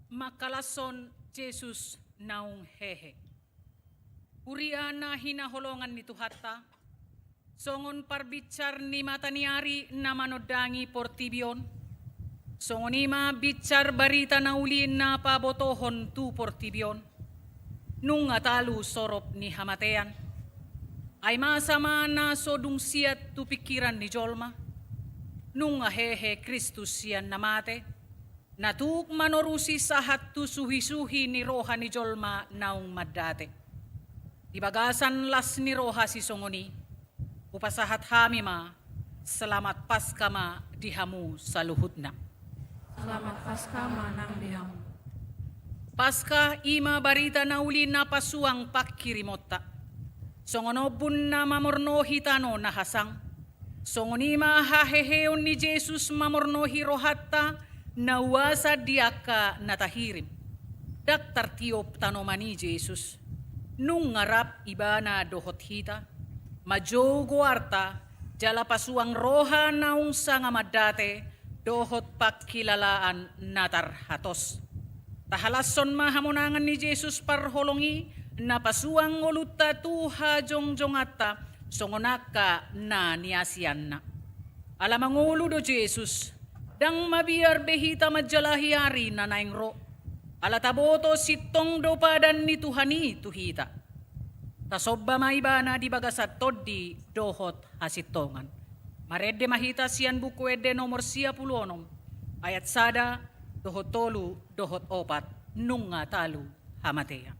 makalason Jesus naung hehe. Urian na hinaholongan ni Tuhata, songon parbicar ni mataniari na manodangi portibion, songon ima bicar barita na ulin na pabotohon tu portibion, nung atalu sorop ni hamatean, ay masama na sodung siat tu pikiran ni Jolma, nung ahehe Kristus siyan namate, natuk manorusi sahat tu suhi-suhi ni roha ni Jolma naung maddate. Ibagasan las ni roha si songoni, upasahat hami ma, selamat paskama dihamu sa luhut na. Selamat paskama nang dihamu. Paska ima barita na uli na pasuang pakirimota. Songonobun na mamornohi tano na hasang. Songonima haheheon ni Jesus mamornohi rohatta na uasa diaka natahirim. Daktar tiop tanomani Jesus. Nung ngarap iba na dohot hita, majogo arta, jala pasuang roha naung sanga madate, dohot pakilalaan natarhatos. Tahalason mahamonangan ni Jesus parholongi, na pasuang oluta tuha jongjongata, songonaka na niasian na. Alamangulo do Jesus, dang mabiar behita madjalahiyari na naingro, alataboto sitong do padan ni Tuhani tuhita. Tasobba maiba na di bagasat toddi dohot hasitongan. Maredde mahita siyan buku edde nomor 10 ayat sada dohot tolu dohot opat nunga talu hamatea.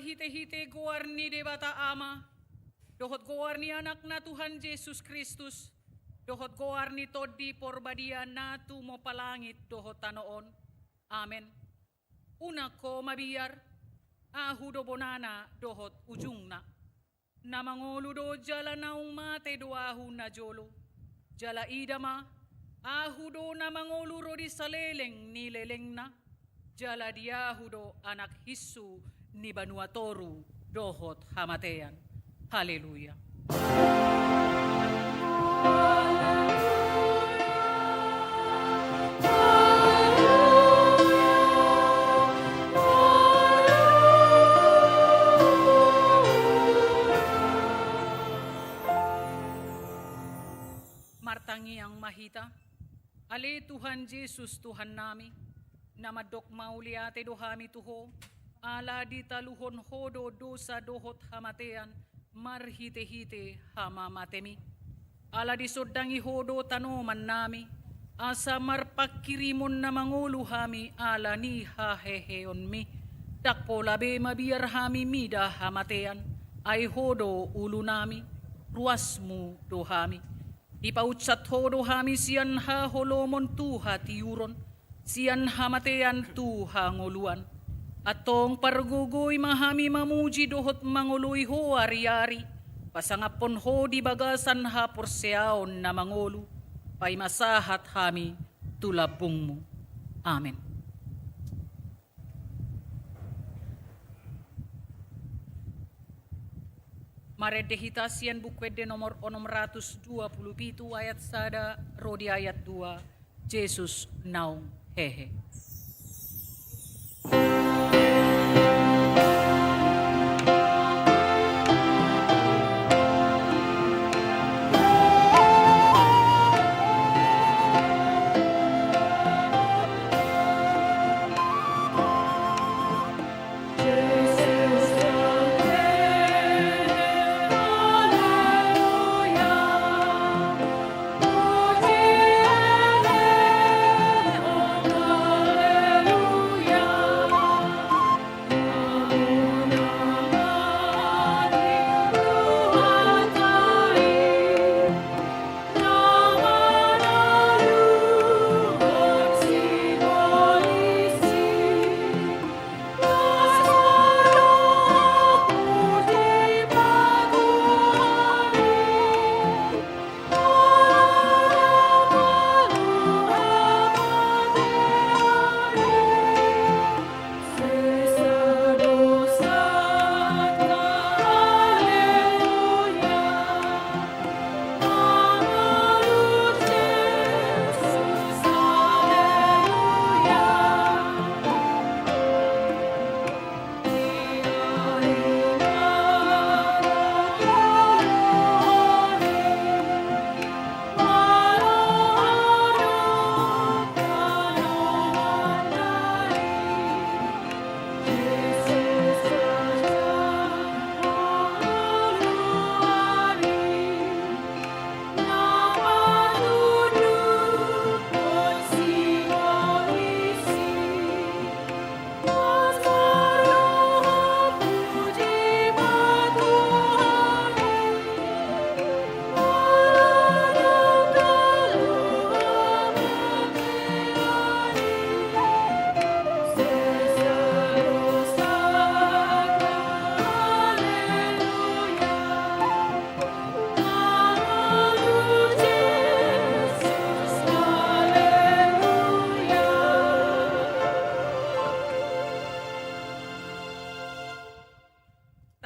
Hite-hite goarni de bata ama, dohot goarni anak na Tuhan Yesus Kristus, dohot goarni todi porbadia na tu mo palangit dohot tanoon. Amen. Una ko mabiyar, ahu do bonana dohot ujung na. na mangoludo jala naung mate do ahu na jolo. Jala idama, ahu do na mangoluro di saleleng ni leleng na. Jala diahu do anak Hisu ni Banuatoru dohot hamatean. Haleluya. Martangi ang mahita, ale Tuhan Yesus Tuhan nami, namadok mauliate dohami tuho, ala di taluhon hodo dosa dohot hamatean, marhite-hite hamamatemi. Ala di sodangi hodo tanoman nami, asa marpakirimon na mangulu hami ala ni haheheon mi, takpo labe mabiar hami mida hamatean, ay hodo ulu nami, ruasmu dohami. Ipautsat hodo hami sian ha holomon tuha tiuron, sian hamatean tuha ngoluan. Atong pargugoy mahami mamuji dohot manguluy ho ari-ari, pasangapon ho di bagasan ha porseaon na mangolu, pay masahat hami tulabungmu. Amen. Maredehita sian bukwede nomor 627 ayat sada rodi ayat 2 Jesus naung hehe.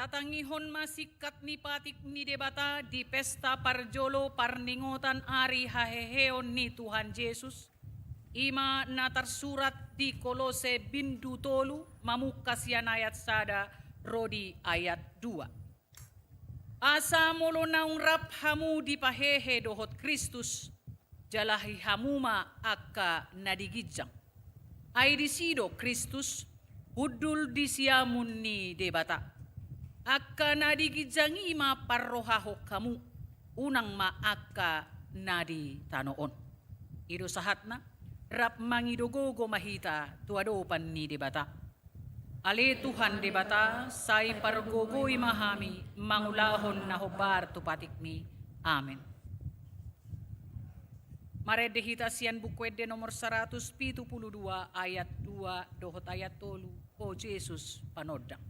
Tatangihon masikat ni patik ni debata di pesta parjolo parningotan ari haheheon ni Tuhan Yesus. Ima na tersurat di Kolose bindu tolu mamukas yan ayat sada rodi ayat 2. Asa molo naung rap hamu di pahehe dohot Kristus jalahi hamuma akka nadigijang. Ay disido Kristus hudul disiamun ni debata. Akka nadigijang ima parrohahok kamu unang maaka nadi tanoon. Ido sahat na rap mangidogogo mahita tuadopan ni debata. Ale Tuhan debata say pargogoy mahami mangulahon na hobar tupatikmi. Amen. Maredehita sian bukwede nomor 172 ayat 2 dohot ayat 3 o Jesus panodang.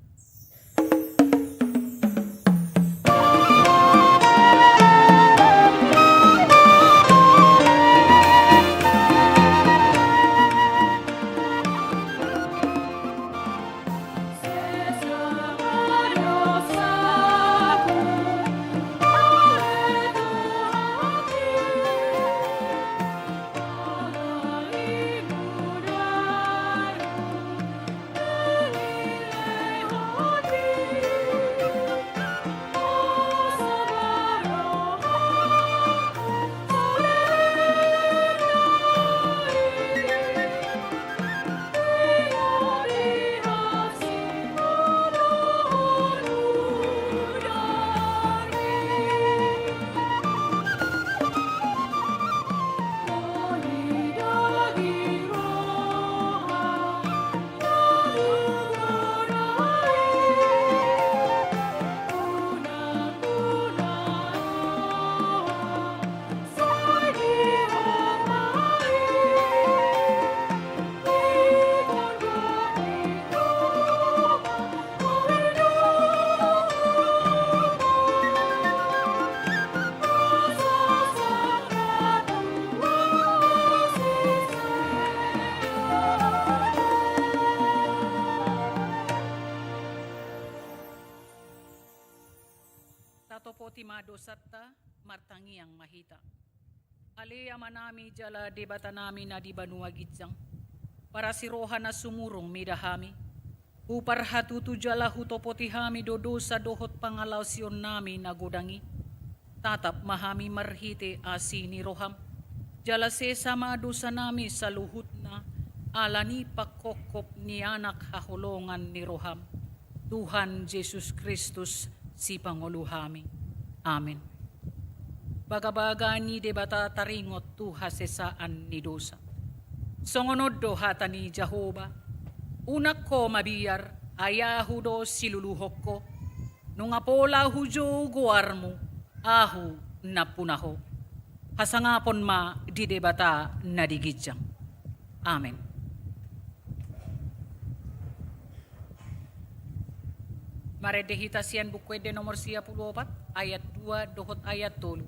Sato po timado satta, martangi ang mahita. Alea manami jala debata nami na di banua gitsang. Para si roha na sumurong midahami. Upar hatutu jala hutopotihami dodo sa dohot pangalaw siyon nami na gudangi. Tatap mahami marhite asi ni roham. Jala se sama dosa nami sa luhut na alani pakokop ni anak hahulongan ni roham. Tuhan Jesus Kristus si Panguluhami. Amen. Bagabaga ni debata taringot tu hasesaan ni dosa. Songonod do hata ni Jehovah. Unak ko mabiyar, ayahudo siluluhok ko. Nung apola hujo guarmo, ahu napunaho. Hasangapon ma di debata na digidyang. Amen. Maredehita siyan bukwede nomor 14, ayat 2, dohot ayat 3.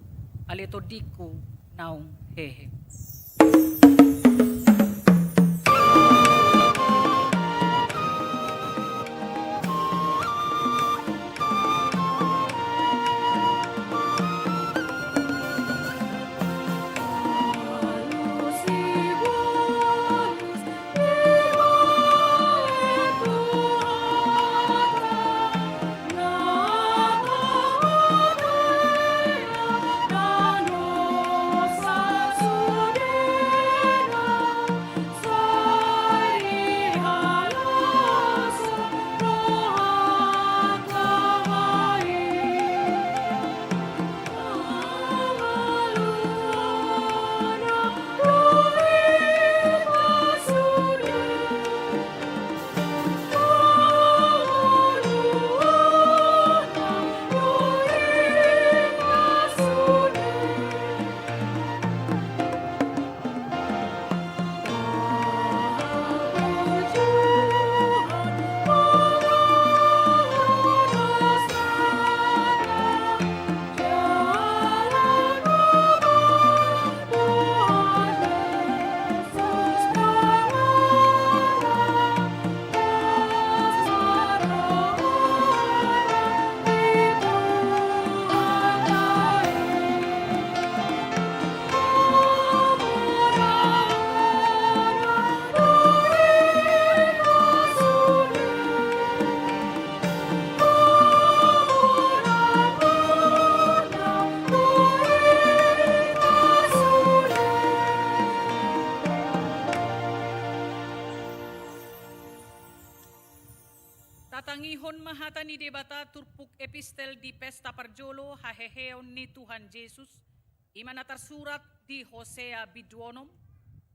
Alito diku naung hehe. Tatangihon mahata ni debata turpuk epistel di pesta parjolo haheheon ni Tuhan Yesus. Imanatar surat di Hosea biduonom.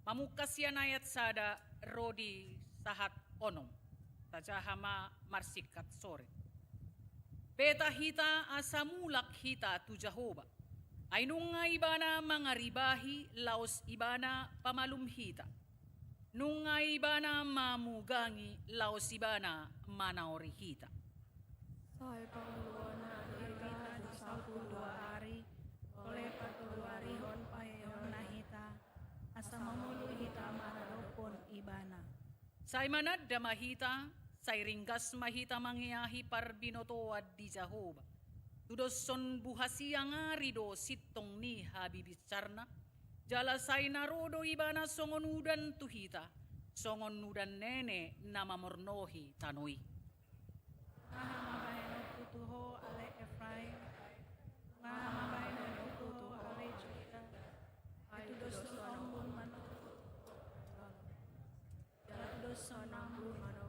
Mamukas yan ayat sada rodi sahat onom. Tajahama marsikat sore. Beta hita asamulak hita tu Jehovah. Ainung nga ibana mga ribahi laos ibana pamalum hita. Nung nga ibana mamugangi laos ibana manaorihita. Soy Panguluan na kita sa pulwa ari, oleh patulwarihon payon nahita, asa mamuluhita maralopon ibana. Say manad da mahita, say ringgas mahita mangyahi par binotoad di Jehovah. Tudos son buhasi ang arido sitong ni habibitsarna, jala say narodo ibana songonudan tuhita, songonudan nene na mamornohi tanoi. Mahamabayan tutuho ale Efraim, mahamabayan tutuho ale Juda, ay tudos son ambun manot, jala tudos son ambun manot.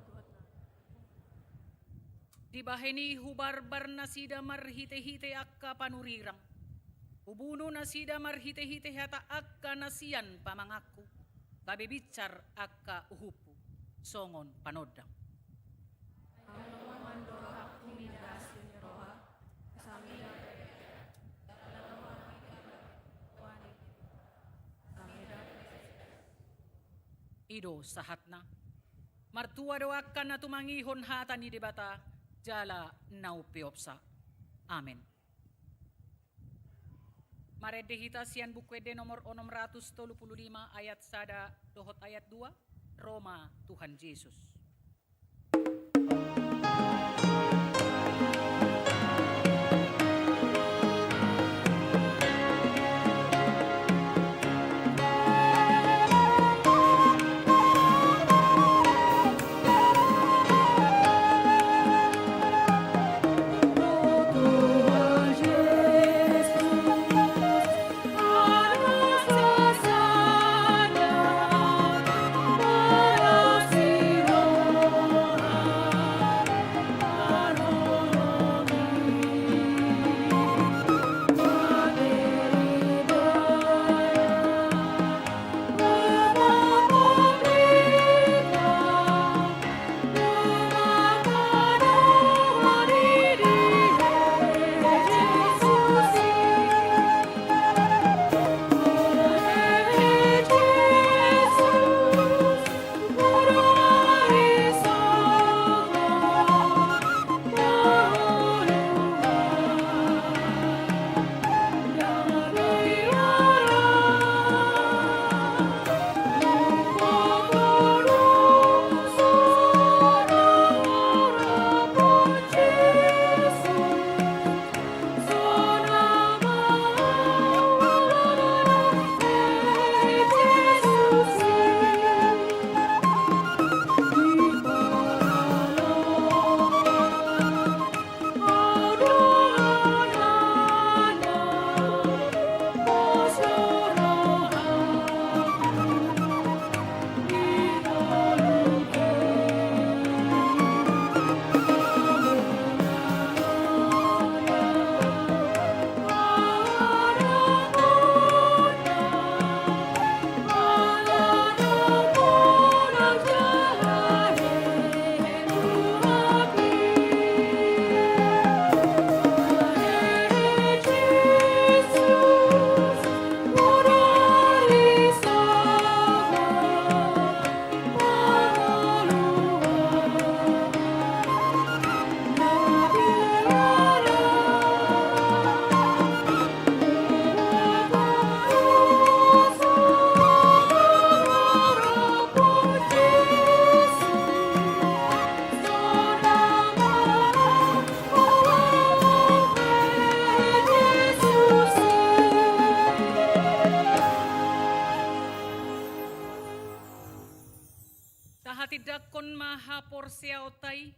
Di baheni hubarbar na sida marhite-hite akka panurirang. Ubuno na sida marhite-hite hata akka nasiyan pamangako. Kabibitsar akka uhupu. Songon panodang. Ido sahat na. Martua do akka na tumangihon hata ni debata. Jala naupiopsa. Amen. Maredehita siyan bukwede nomor 635 ayat sada dohot ayat 2 Roma Tuhan Yesus. porsiao tai,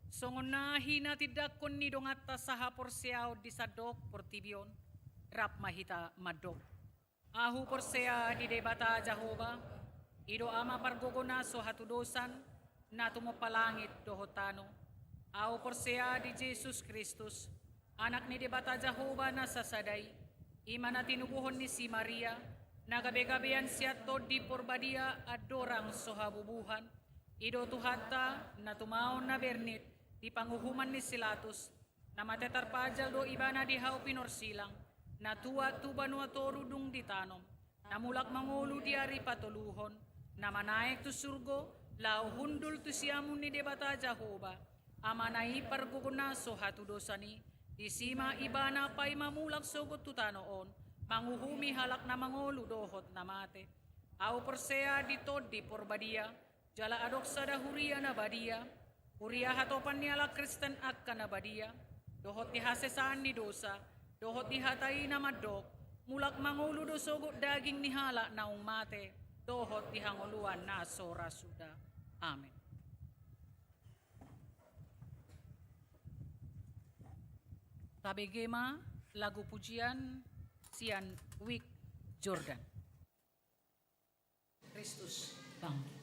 songonahi na tidakon ni dongata saha porsiao di sadok portibion, rap mahita madok. Ahu porsea di debata Jehova, ido ama pargogona so hatudosan, na tumopalangit dohotano. Ahu porsea di Jesus Kristus, anak ni debata Jehova na sasaday, ima na tinubuhon ni si Maria, nagabe-gabean siya to di porbadia adorang sohabubuhan, ido tuhata na tumaon na bernit, di panguhuman ni Silatus, na matetarpajal do ibana di hau pinorsilang, na tua tubanua torudung ditanom, na mulak mangulu di ari patuluhon, na manaik tu surgo, lau hundul tu siamun ni debata Jehova, amanai parguguna so hatu dosani, isima ibana pay mamulak sogot tutanoon, manguhumi halak na mangolu dohot na mate. Au persea dito di porbadia, jala adok sada huria na badia, huria hatopan ni ala Kristen akka na badia, dohot di hasesaan ni dosa, dohot di hatai na madok, mulak mangolu do sogot daging ni hala na mate, dohot di hangoluan na sora suda. Amen. Tabegema lagu pujian Sian Wik Jordan. Kristus bangkit.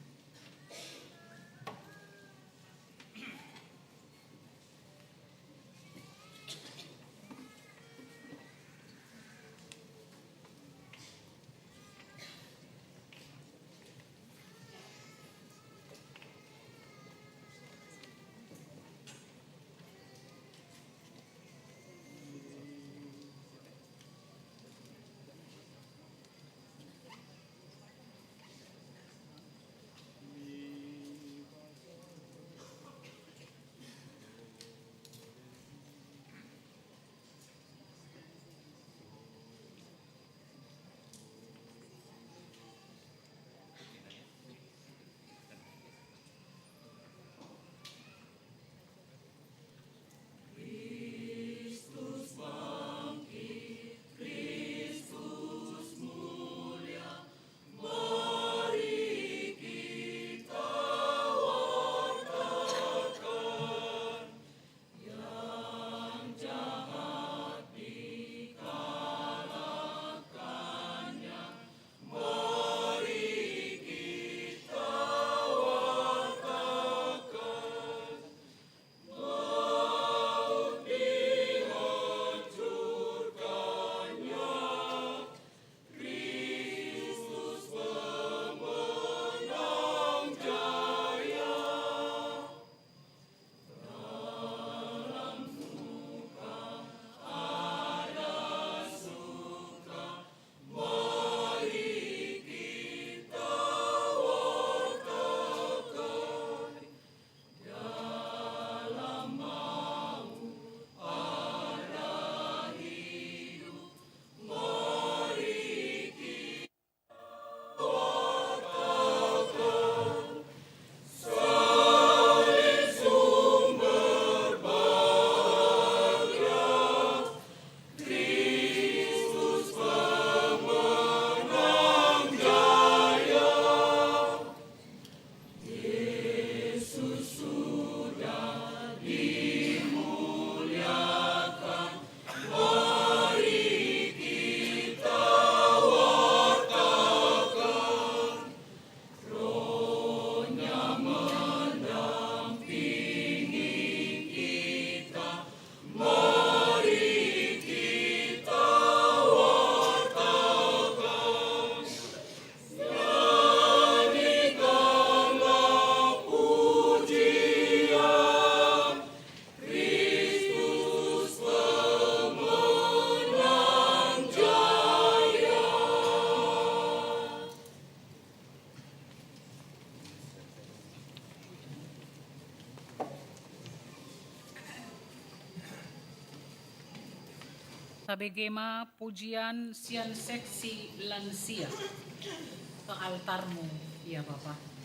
Tabegema pujian Sian seksi lansia ke altarmu ya Bapak.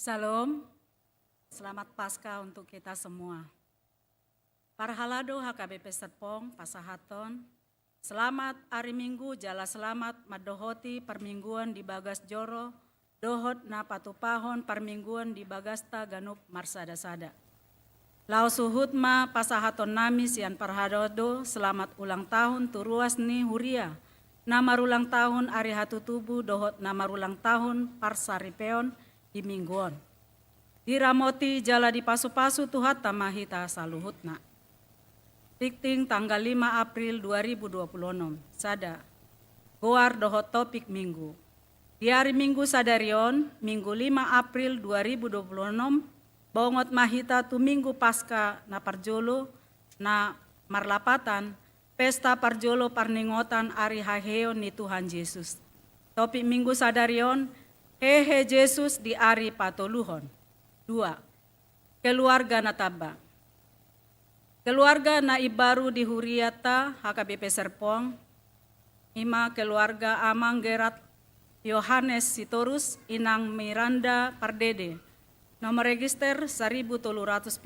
Salam, selamat Paskah untuk kita semua. Parhalado HKBP Serpong, Pasahaton, selamat hari Minggu, jala selamat madohoti permingguan di Bagas Joro, dohot na patupahon permingguan di Bagasta Ganup Marsada-sada. Lau suhutma Pasahaton nami sian parhalado, selamat ulang tahun turuas ni Huria, nama ulang tahun hari hatu tubuh dohot nama ulang tahun Parsaripeon, di mingguan. Diramoti jala di pasu-pasu tuhat tamahita saluhutna. Tikting tanggal 5 April 2026. Sada. Goar dohot topik minggu. Di hari Minggu sadarion, Minggu 5 April 2026, bongot mahita tu Minggu Pasca na parjolo na marlapatan, pesta parjolo parningotan ari haheo ni Tuhan Yesus. Topik Minggu sadarion, Hehe Yesus di ari patoluhon. 2. Keluarga nataba. Keluarga na ibaru di Huriata HKBP Serpong. 5. Keluarga Amang Gerat Yohanes Sitorus Inang Miranda Pardede. Nomor register 1375.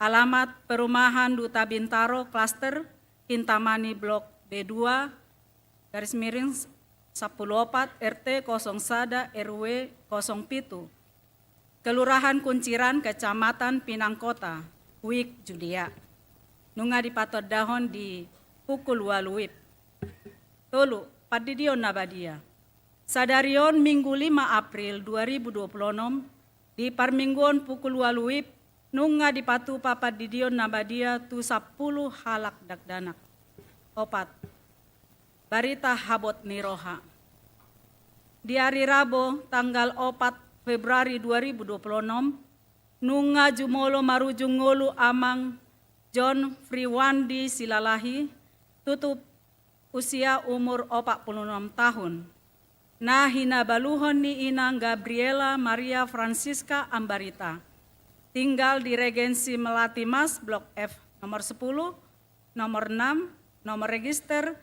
Alamat Perumahan Duta Bintaro Klaster Kintamani Blok B2 garis miring 14 RT 01 RW 07 Kelurahan Kunciran Kecamatan Pinangkota Wik Judia nunga di patod dahon di pukul waluip tolu padidion nabadia sadarion Minggu 5 April 2026 di parmingguan pukul waluip nunga di patu papadidion nabadia tu 10 halak dakdanak 4 Barita Habot Niroha. Di hari Rabu tanggal 4 Februari 2026, nunga jumolo marujung ngolu amang John Friwandi Silalahi, tutup usia umur 46 tahun. Nah hinabaluhon ni inang Gabriela Maria Francisca Ambarita. Tinggal di Regensi Melati Mas, Blok F, nomor 10, nomor 6, nomor register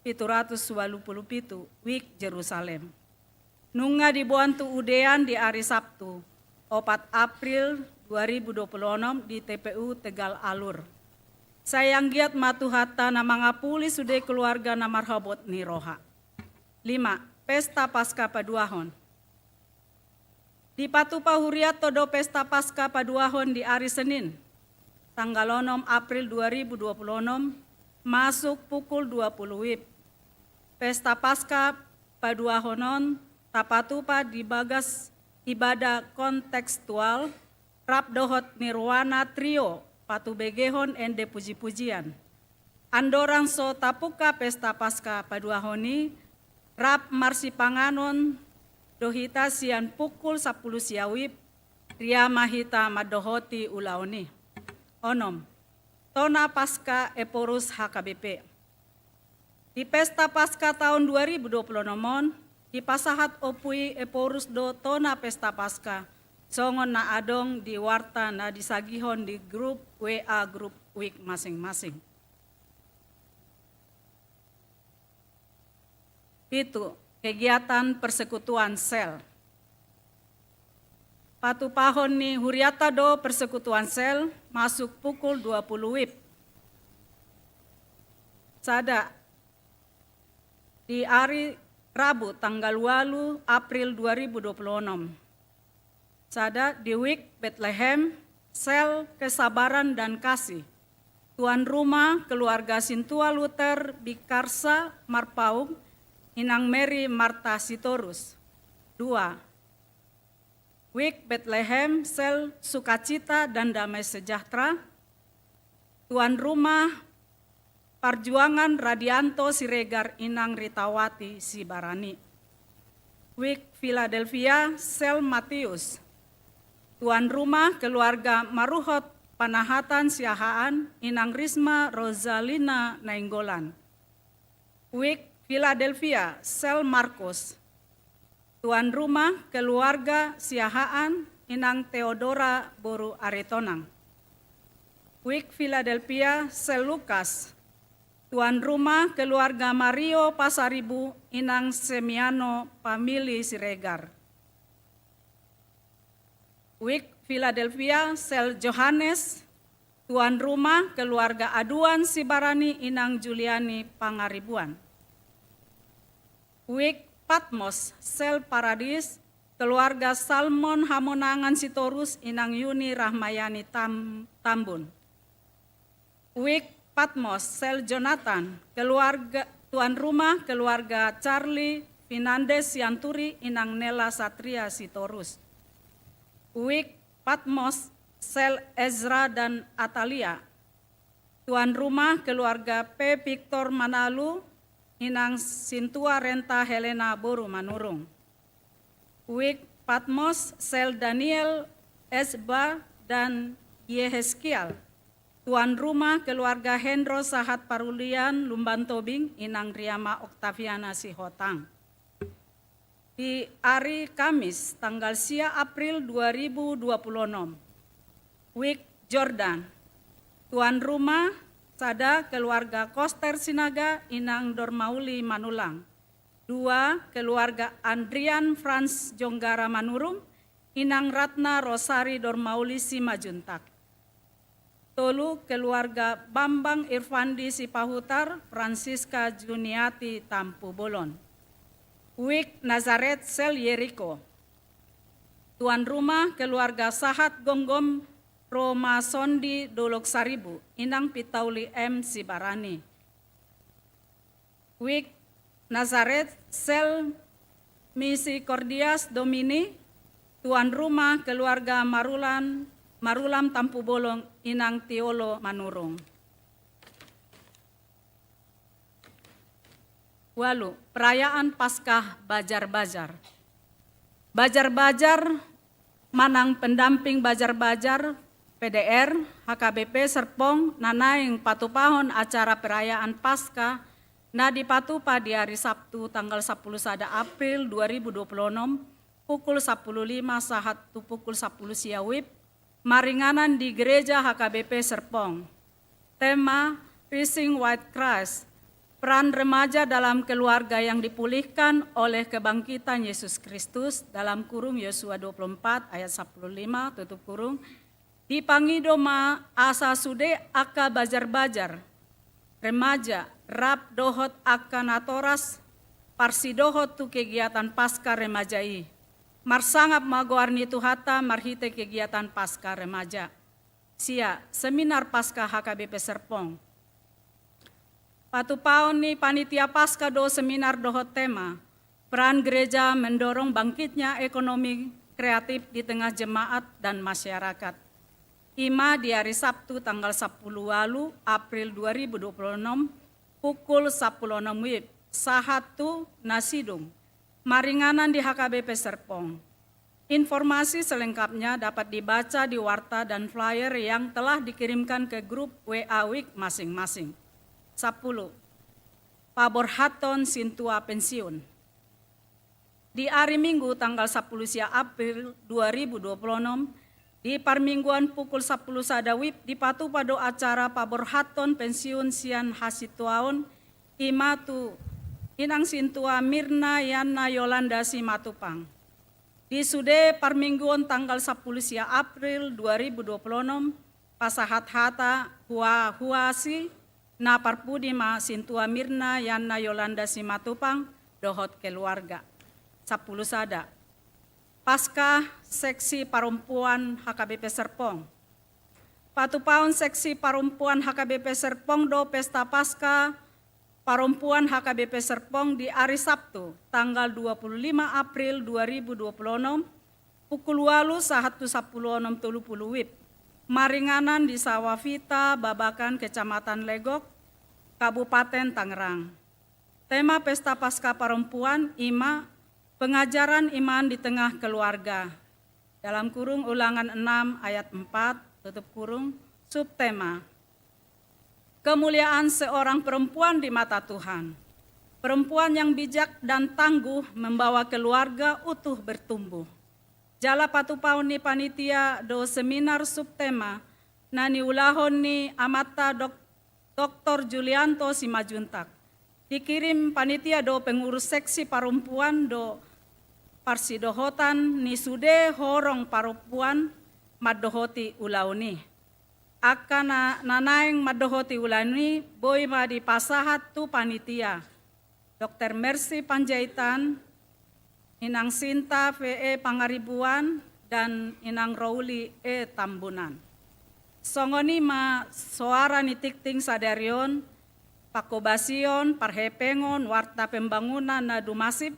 727 Wik Jerusalem. Nunga dibuantu udean di hari Sabtu 4 April 2026 di TPU Tegal Alur. Sayang giat matuhata na mga pulis sude keluarga na marhabot ni Roha. 5. Pesta Paskah Paduahon. Di Patupa Huriato do Pesta Paskah Paduahon di hari Senin tanggal 6 April 2026 masuk pukul 20 WIB. Pesta Paskah Paduahonon tapatupa di Bagas ibadah kontekstual rap dohot nirwana trio patu begehon ende puji-pujian. Andorang so tapuka Pesta Paskah Paduahoni rap marsi panganon dohita sian pukul 10 siawib ria mahita madohoti ulaoni. Onom Tona Paskah Eporus HKBP. Di Pesta Paskah tahun 2026, di Pasahat Opui Eporus do Tona Pesta Paskah, songon na adong di warta na disagihon di grup WA grup Wik masing-masing. Itu kegiatan persekutuan sel. Patupahon ni Huriata do persekutuan sel masuk pukul 20 WIB. Sada di hari Rabu tanggal 8 April 2026. Sada di Wik Bethlehem sel kesabaran dan kasih. Tuan rumah keluarga Sintua Luther Bikarsa Marpaung Inang Mary Marta Sitorus. 2. Wik Bethlehem sel sukacita dan damai sejahtera. Tuan rumah Perjuangan Radianto Siregar Inang Ritawati Sibarani. Wik Philadelphia sel Matius. Tuan rumah keluarga Maruhot Panahatan Siahaan Inang Risma Rosalina Nainggolan. Wik Philadelphia sel Markus. Tuan rumah keluarga Siahaan Inang Theodora Boru Aritonang. Wik Philadelphia sel Lukas. Tuan rumah keluarga Mario Pasaribu Inang Semiano Pamili Siregar. WIK Philadelphia, Sel Johannes, tuan rumah keluarga Aduan Sibarani Inang Juliani Pangaribuan. WIK Patmos, Sel Paradis, keluarga Salmon Hamonangan Sitorus Inang Yuni Rahmayani Tambun. WIK Patmos, Sel Jonathan, keluarga tuan rumah keluarga Charlie Fernandez Yanturi Inang Nela Satria Sitorus. WIK Patmos, Sel Ezra dan Atalia, tuan rumah keluarga P. Victor Manalu Inang Sintua Renta Helena Boru Manurung. WIK Patmos, Sel Daniel Esba dan Yehezkiel, tuan rumah keluarga Hendro Sahat Parulian Lumban Tobing Inang Riama Oktaviana Sihotang. Di hari Kamis tanggal 10 April 2026, WIK Jordan, tuan rumah Sada keluarga Koster Sinaga Inang Dormauli Manulang. 2. Keluarga Andrian Frans Jonggara Manurung Inang Ratna Rosari Dormauli Simajuntak. 3. Keluarga Bambang Irfandi Sipahutar Francisca Juniati Tampu Bolon. WIK Nazaret Sel Yeriko, tuan rumah keluarga Sahat Gonggom Roma Sondi Dolok Saribu Inang Pitauli M. Sibarani. WIK Nazaret Sel Misericordias Domini, tuan rumah keluarga Marulam Tampu Bolong Inang Tiolo Manurung. Walu, perayaan Paskah Bajar-Bajar. Bajar-Bajar manang pendamping Bajar-Bajar PDR, HKBP Serpong, nanaing patupahon acara perayaan Paskah na dipatupa di hari Sabtu tanggal 10 April 2026 pukul 10.05 sahat tu pukul 10 siawip maringanan di gereja HKBP Serpong. Tema Rising White Christ, peran remaja dalam keluarga yang dipulihkan oleh kebangkitan Yesus Kristus dalam kurung Yosua 24 ayat 15 tutup kurung. Dipangidoma asa sude aka bajar-bajar, remaja rap dohot aka natoras, parsi dohot tu kegiatan pasca remajai. Marsangap magoarni tuhata marhite kegiatan pasca remaja. Sia seminar pasca HKBP Serpong. Patupaon ni panitia pasca do seminar dohot tema, peran gereja mendorong bangkitnya ekonomi kreatif di tengah jemaat dan masyarakat. Ima di hari Sabtu tanggal 10 April 2026 pukul 10.06 WIB, sahatu nasidung, maringanan di HKBP Serpong. Informasi selengkapnya dapat dibaca di warta dan flyer yang telah dikirimkan ke grup WA WIK masing-masing. 10. Pabor Haton Sintua Pensiun. Di hari Minggu tanggal 10 April 2026, di parmingguan pukul 10 sadawip dipatu pada acara Pabor Haton Pensiun Sian Hasituaon Imatu Inang Sintua Mirna Yana Yolanda Simatupang. Di sude parmingguan tanggal 10 April 2026, pasahat hata huasi na parpudima Sintua Mirna Yana Yolanda Simatupang dohot keluarga. 10 sada. Pasca Seksi Perempuan HKBP Serpong. Patupaon Seksi Perempuan HKBP Serpong do Pesta Pasca Perempuan HKBP Serpong di hari Sabtu tanggal 25 April 2026 pukul 8 sahat 10.30 WIB. Maringanan di Sawavita, Babakan, Kecamatan Legok, Kabupaten Tangerang. Tema Pesta Pasca Perempuan IMA, pengajaran iman di tengah keluarga. Dalam kurung ulangan 6 ayat 4, tutup kurung, subtema. Kemuliaan seorang perempuan di mata Tuhan. Perempuan yang bijak dan tangguh membawa keluarga utuh bertumbuh. Jala patupaon ni panitia do seminar subtema nani ulahon ni amata Dr. Julianto Simajuntak. Dikirim panitia do pengurus seksi perempuan do parsidohotan ni sude horong perempuan madohoti ulauni. Akana nanaeng madohoti ulauni boy ma di pasahat tu panitia. Dr. Mercy Panjaitan, Inang Sinta VE Pangaribuan, dan Inang Rauli E Tambunan. Songoni ma suara ni tikting sadarion, pakobasion, parhepengon, warta pembangunan na dumasip,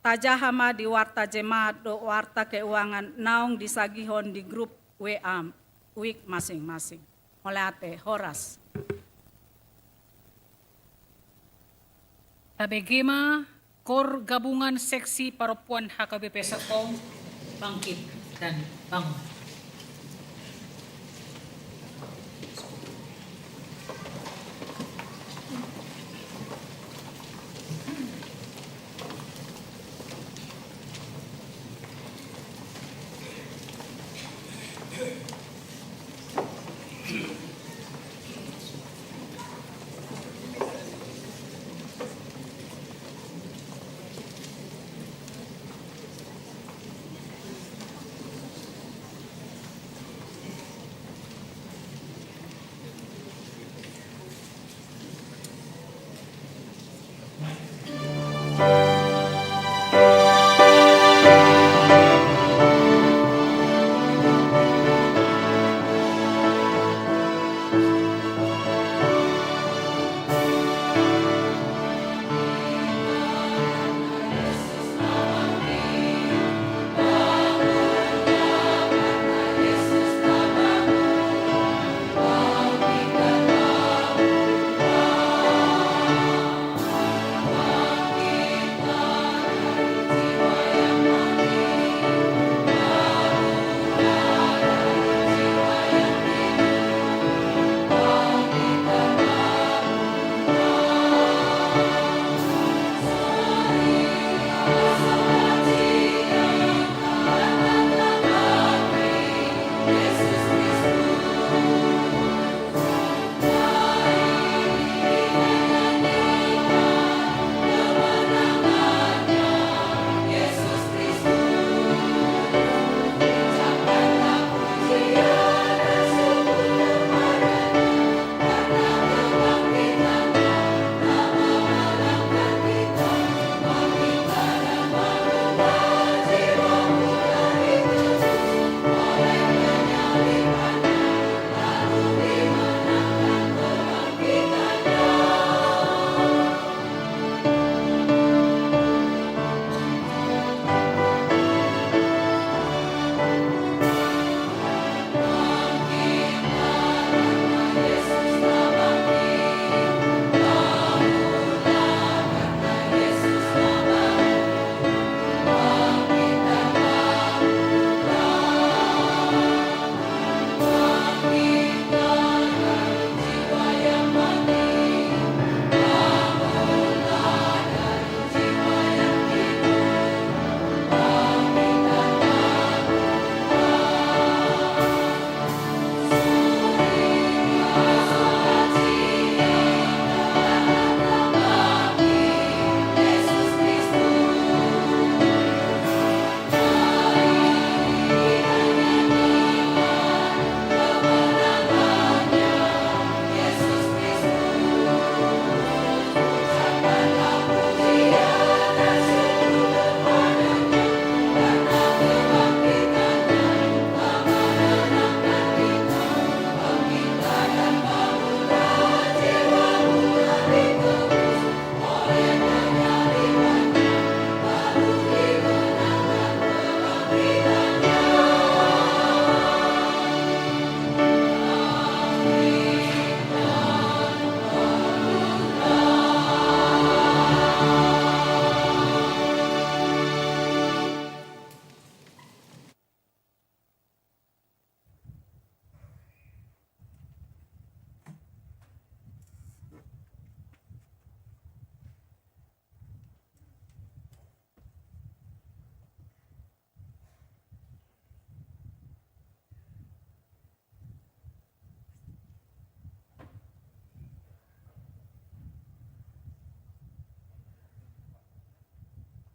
tajahama di warta jemaat do warta keuangan naong disagihon di grup WA week masing-masing. Olate, Horas. Tabegema, Kor Gabungan Seksi Perempuan HKBP Serpong, bangkit dan bangun.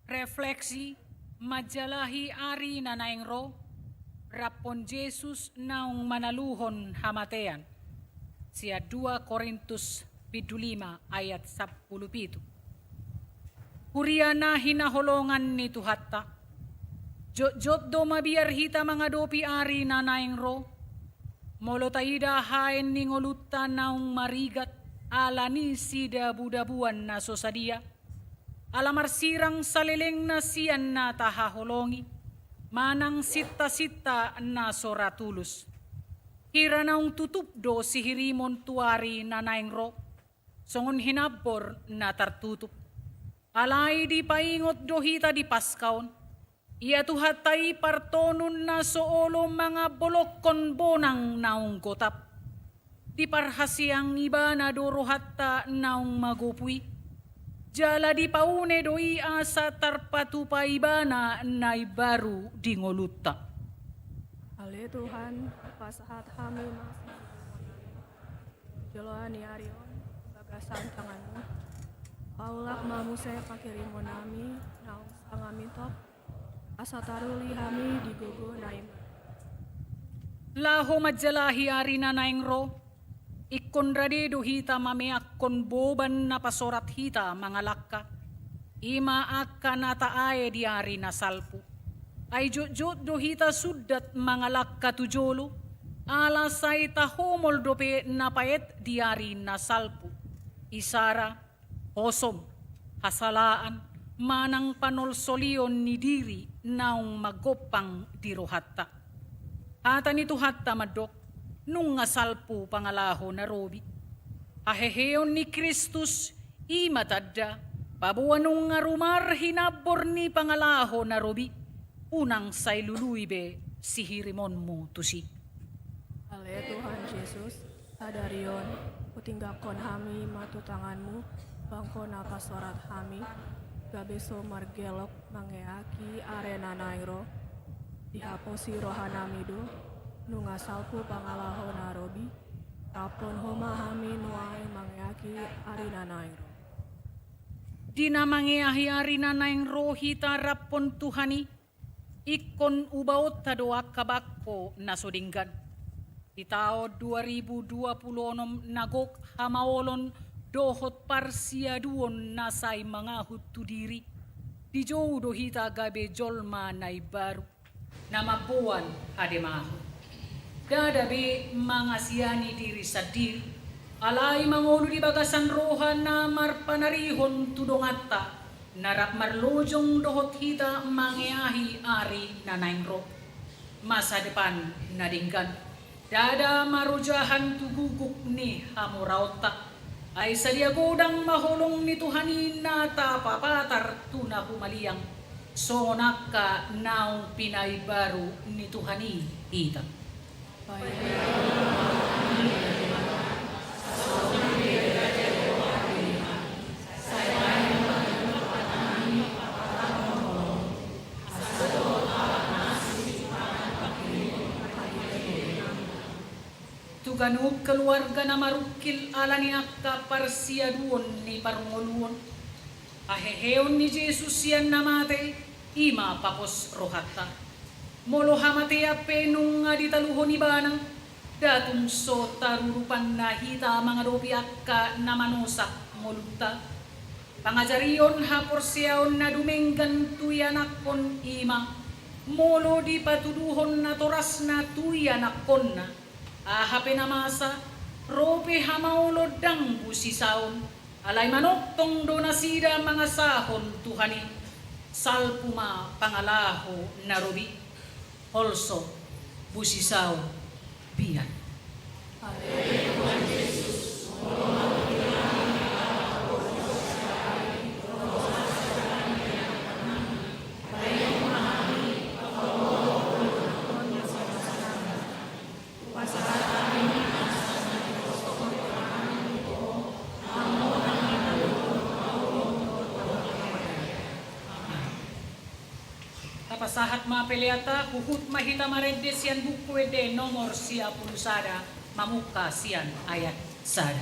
Refleksi Majalahi ari na naingro, rapon Jesus naung manaluhon hamatean. Sia 2 Korintus 5 ayat 17. Kuria na hinaholongan ni Tuhatta. Jot do mabiar hita mga dopi ari na naingro. Molo taida haen ni ngoluta naung marigat ala ni sida budabuan na sosadia. Alamar sirang salileng na siyan na tahaholongi. Manang sita-sita na soratulus. Hira naung tutupdo si hirimon tuari na naingro. Songon hinabor na tartutup. Alay di paingot dohita di paskaon. Ia tuhatay partonon na soolo mga bolokon bonang naung gotap. Di parhasiang iba na dorohatta naung magupui. Jala di paune doi asa tarpatupa iba na naibaru di ngoluta. Ale Tuhan, pasahat kami masih. Joloan Arion, bagasan tanganmu. Paulak mamu saya pakirimo nami, naung sangamitop. Asa taruli kami di gogo naim. Laho majalahi ari na naingro. Ikon rade dohita mameakon boban na pasorat hita mga lakka. Ima akka nataae di ari na salpu. Ay jot dohita sudat mga lakka tujolo. Alasay tahomol dope napayet di ari na salpu. Isara, hosom, hasalaan, manang panolsolion ni diri naung magopang dirohatta. Hata ni Tuhatta madok. Nung ngasalpo pangalaho na robi. Aheheon ni Kristus imatadda, pabuan nung ngarumar hinabor ni pangalaho na robi, unang say luluybe si hirimon mo tusi. Ale Tuhan Yesus, adarion, putinggakon kami matutanganmu, bangko na pasorat kami, gabeso margelok mangeaki arena nairo, dihaposi rohanami do, nunga salpu pangalaho narobi, tapon homa hami nuai mangeaki arina nairo. Di na mangeahi arina naingro hita rapon Tuhani, ikon ubaot tadoak kabakko na sodinggan. Di tao 2026 nagok hamaolon dohot parsiaduon nasay mga hutudiri. Di jow dohita gabe jolma na ibaru, na mabuan hademaho. Dadabi mga siyani diri sa dir, alay mangulo di bagasan rohan na marpanarihon tudongata, narap marlojong dohot hita mangeahi ari na naingro. Masa depan nadinggan, dada marujahan tuguguk ni hamurauta, ay sadia godang maholong ni Tuhani na tapapatar tuna humaliyang, sonak ka naung pinay baru ni Tuhani ita. Tuganug keluarga na marukil ala ni akka parsiaduon ni parungoluon. Aheheon ni Jesus yan namate, ima papos rohata. Molo hamate ape nung ditaluhon ibanang, datong so tarurupan na hita mga dopi akka na manusak moluta. Pangajarion hapor siyaon na dumenggan tuyanakon ima, molo di patuduhon na toras na tuyanakon na. Ahape na masa, rope hamaulod dang busisaon, alay manoktong do nasida mga sahon Tuhani, salpuma pangalaho na robi, also busisaon biyan. Kapasahat mapeliata, huhut mahita maredes yan bukwede nomor siya pulusada, mamuka siyan ayat sada.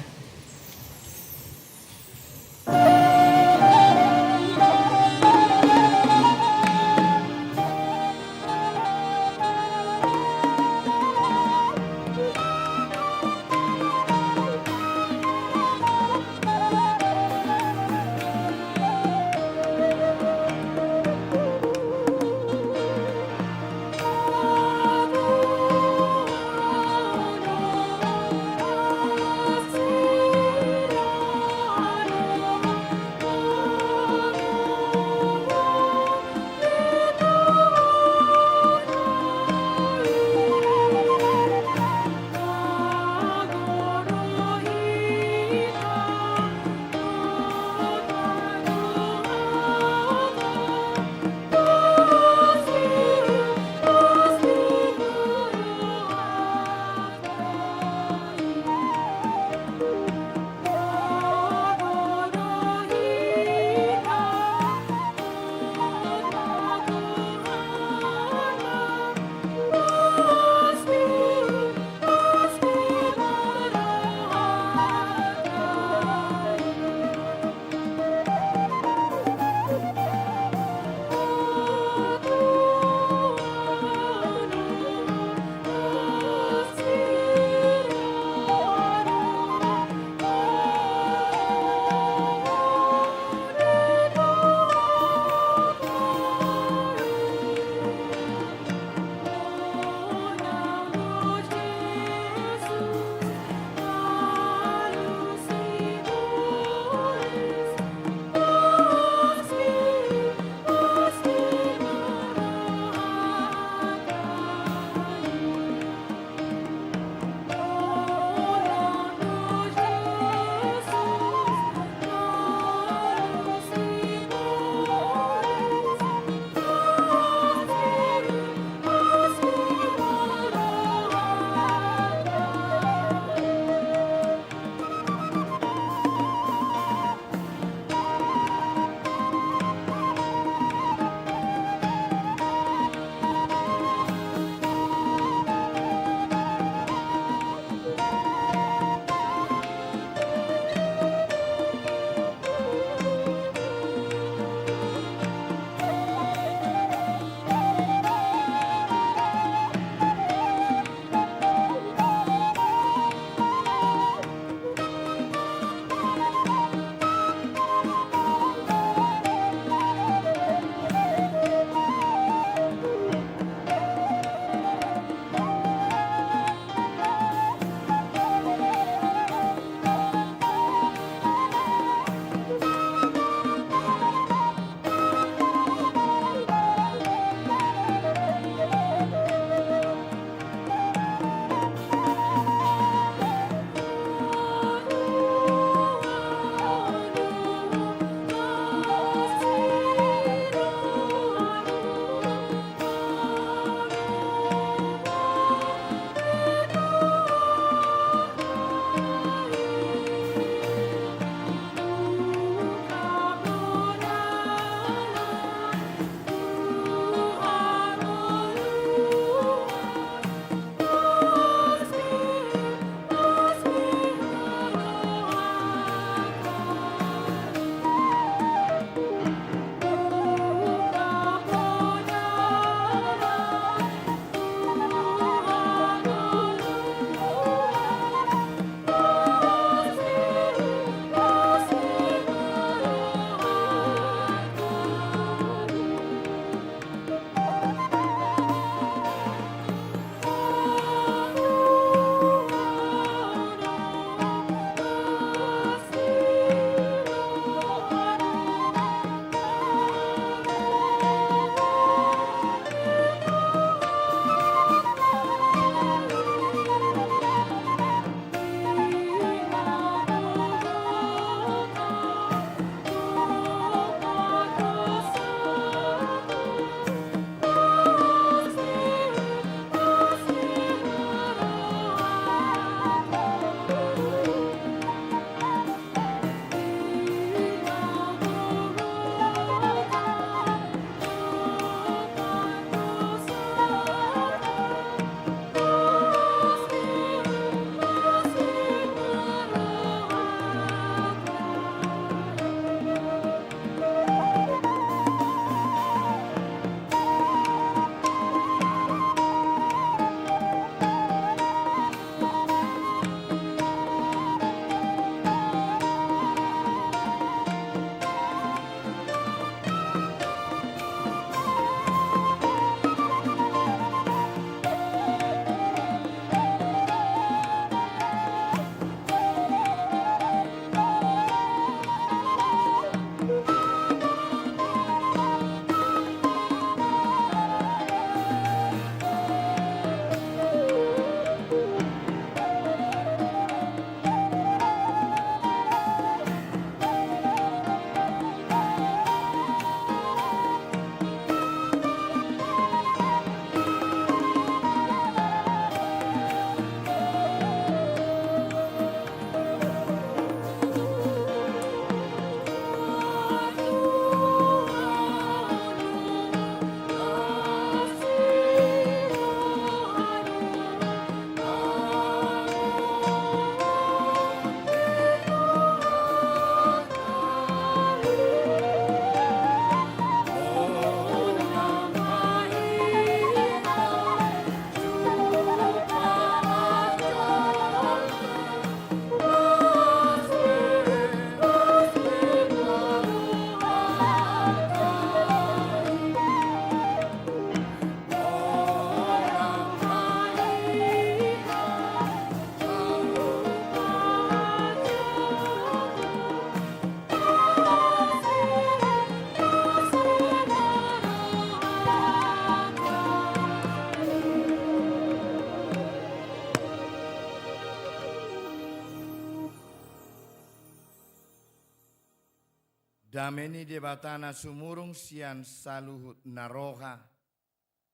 Dameni debatana sumurung sian saluhut naroha.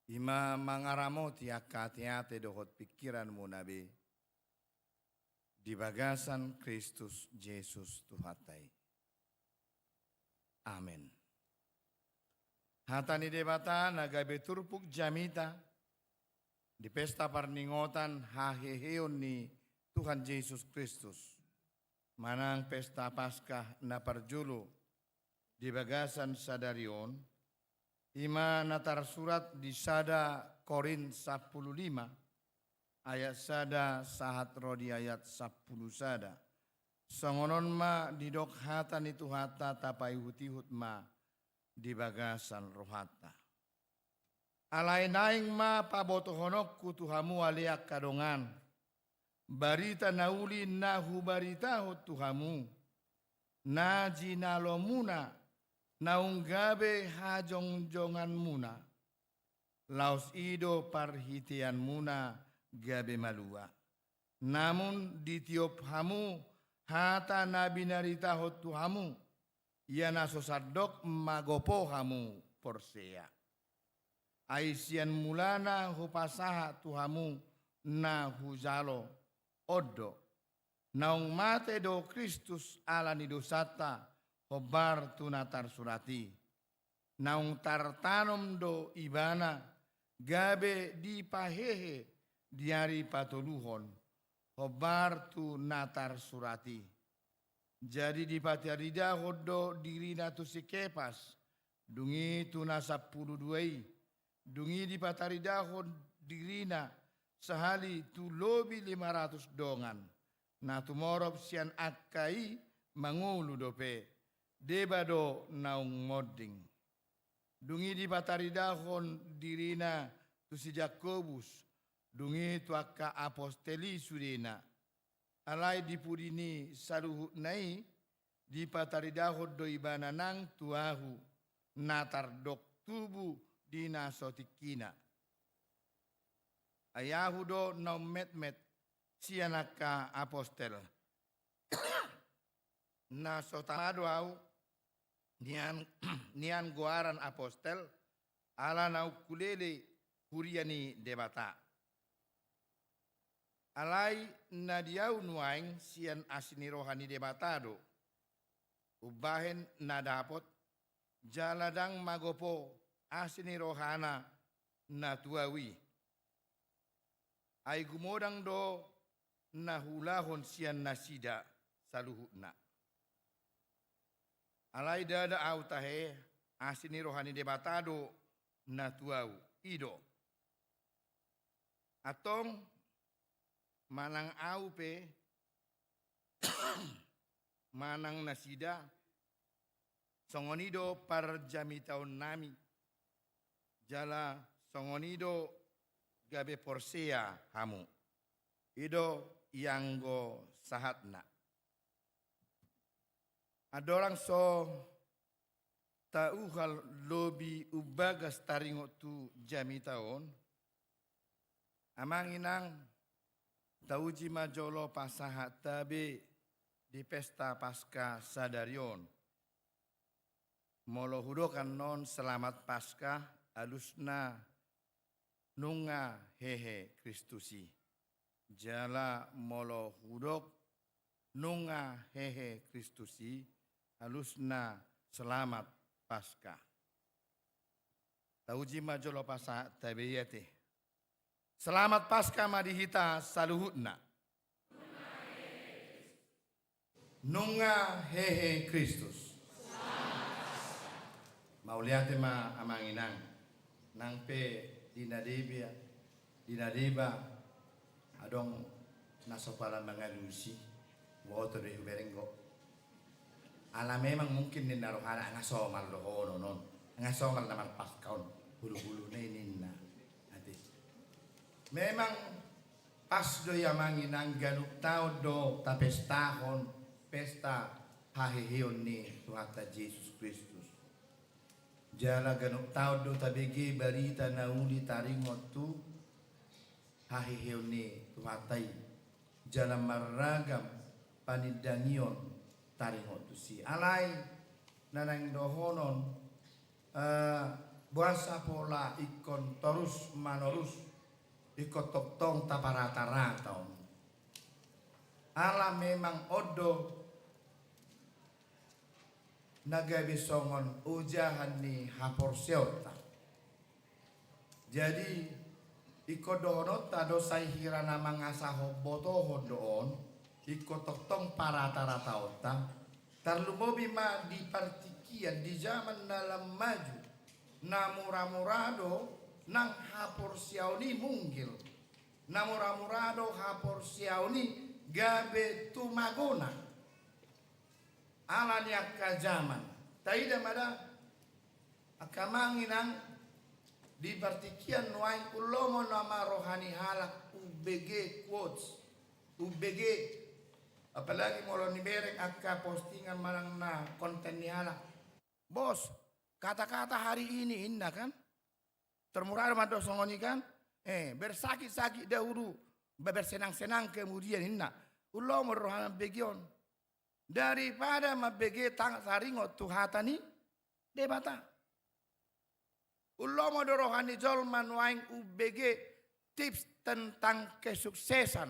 Ima mangaramoti akate dohot pikiranmu nabi. Di bagasan Kristus Yesus Tuhatai. Amin. Hatani debata nagabe turpuk jamita. Di pesta parningotan haheheon ni Tuhan Yesus Kristus. Manang pesta Paskah na parjulu di bagasan sadarion. Ima natar surat di sada Korin 15 ayat sada sahat rodi ayat 10 sada. Songonon ma didok hatan itu hata tapai hutihut ma di bagasan rohata. Alai naing ma pabotohonok kutuhamu aliak kadongan. Barita nauli nahu barita tuhamu. Naji nalomuna naunggabe hajong-jongan muna. Laos ido parhitian muna gabe malua. Namun ditiop hamu hata nabi narita tuhamu. Ia nasosadok magopo hamu porsea. Aisian mulana hupasaha tuhamu na huzalo odo. Naung mate do Kristus ala ni dosata hobar tunatar surati. Naung tartanom do ibana gabe di pahehe diari patoluhon hobar tu natar surati. Jadi di patiarida hodo dirina tu si kepas dungi tu nasa puluh duai dungi di patarida hod dirina sehali tu lobi 500 dongan na tumorob sian akai mangulu dope debado naung modding dungi di patarida hon dirina tu si Jakobus dungi tu akka aposteli sudena alai dipudini saluhut nai di pataridahod do ibana nang tuahu natar dok tubu dina sotikina. Ayahu do no met sianaka apostel. Na sotamado au nian goaran apostel ala nau kulele huriani debata. Alai nadiau nuaing sian asini rohani debatado. Ubahen nadapot jaladang magopo asini rohana natuawi. Ay gumodang do nahulahon sian nasida saluhutna. Alai dada au tahe asini rohani debatado natuau ido. Atong manang aupe manang nasida songonido par jamitaon nami jala songonido gabe porsea hamu ido yanggo sahatna adorang so tauhal lobi ubagas taringo tu jamitaon amanginang Tauji majolo pasahat tabe di pesta Paskah sadarion. Molo hudokan non selamat Paskah alusna nunga hehe Kristusi. Jala molo hudok nunga hehe Kristusi alusna selamat Paskah. Tauji majolo pasahat tabe yate. Selamat Paskah madihita saluhutna. Nunga hehe Kristus. Mauliate ma amanginang. Nang pe dinadeba adong nasopalan mga lusi. Woto de huberengo. Ala memang mungkin ni narohana ngasomal dohono non. Ngasomal naman Paskaon. Hulu-hulu na ininna. Ati. Memang pas do yamangi nang ganuk tao do tapestahon pesta hahihion ni Tuhata Yesus Kristus. Jala ganuk tao do tabigi barita na uli taringot tu hahihion ni Tuhatay. Jala maragam panidangion taringot tu si alay nanang dohonon buasa pola ikon terus manorus ikot toktong taparata-rata. Ala memang odo nagabi songon ujahan ni hapor seota. Jadi iko dohonot tado say hirana mangasaho botoho doon iko toktong parata-rata ota tarlumobi ma di partikian di zaman dalam maju namuramurado nang hapor siauni munggil namuramurado hapor siauni gabe tumagona alanya ka zaman taida mada akamanginang di partikian nuain ulomo nama rohani halak UBG quotes UBG apalagi molo ni berek akka postingan manang na konten ni halak bos kata-kata hari ini indah kan termurah mado songoni kan bersakit-sakit dahulu bersenang-senang kemudian indah ulomo rohani begion daripada mabege tang saringo tuhatani debata ulomo rohani jolman waing UBG tips tentang kesuksesan,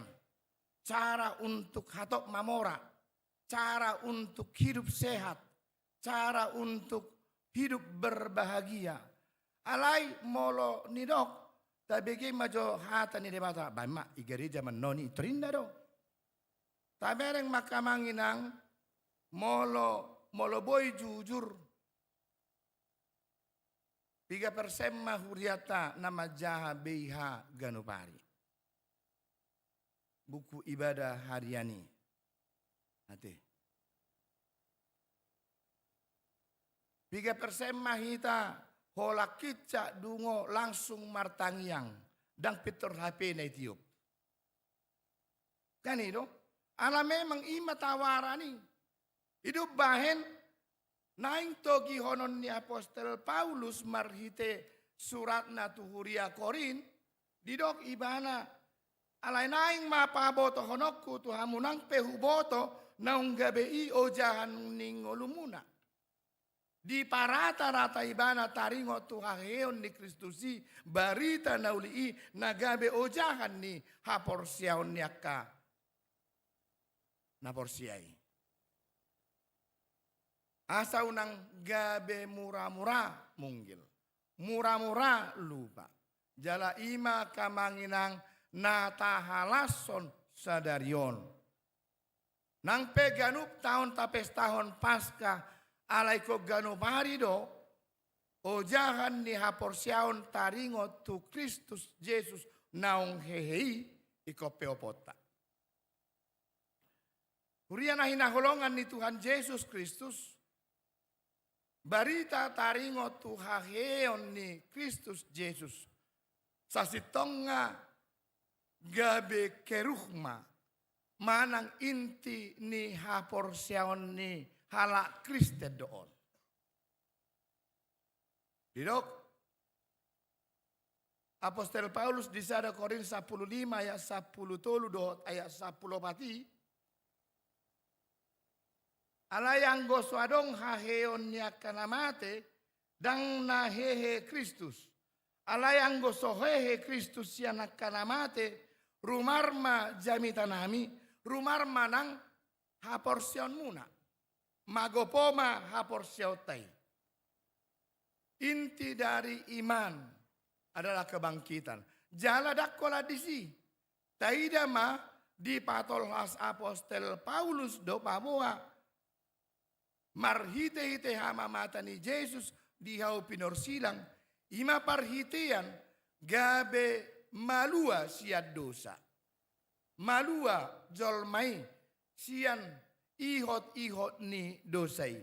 cara untuk hatok mamora, cara untuk hidup sehat, cara untuk hidup berbahagia. Alai molo nidok tabege majo hatani debata bama igereja menoni trinda do. Tabereng makamanginang molo boy jujur 3% mahuriata nama jaha BH Ganupari. Buku ibadah hariani. Hati. 3% mahita hola kica dungo langsung martangiang dan pitor HP na itiup. Kan itu? Ala memang ima tawarani. Hidup bahen naing togi honon ni Apostel Paulus marhite surat na tuhuria Korin didok ibana alay naing mapaboto honokku tuhamunang pehuboto naung gabi ojahan ning olumuna di parata-rata ibana taringo tuhaheon ni Kristusi barita naulii nagabe ojahan ni haporsiaon niaka naporsiai asa unang gabe mura-mura munggil. Mura-mura lupa. Jala ima kamanginang natahalason sadarion. Nang peganup tahun tapes tahun pasca alay ko ganupari do ojahan ni haporsiaon taringo tu Kristus Jesus naung hehei iko peopota. Hurian na hinaholongan ni Tuhan Yesus Kristus barita taringo tuhaheon ni Kristus Jesus. Sasitong nga gabe keruhma manang inti ni haporsiaon ni hala Kriste doon. Didok Apostel Paulus di sada Korin 15 ayat 10 dohot ayat 10 pati alayang goswadong haheon niya kanamate dang nahehe Kristus. Alayang gosohehe Kristus siya nakanamate rumarma jamitanami rumarma nang haporsyon muna. Magopoma haporsyotay. Inti dari iman adalah kebangkitan. Jala dakkola disi. Taidama di patolhas Apostel Paulus do paboa marhite-hite hama mata ni Jesus di hau pinorsilang ima parhitean gabe malua siad dosa. Malua jolmai sian ihot-ihot ni dosai.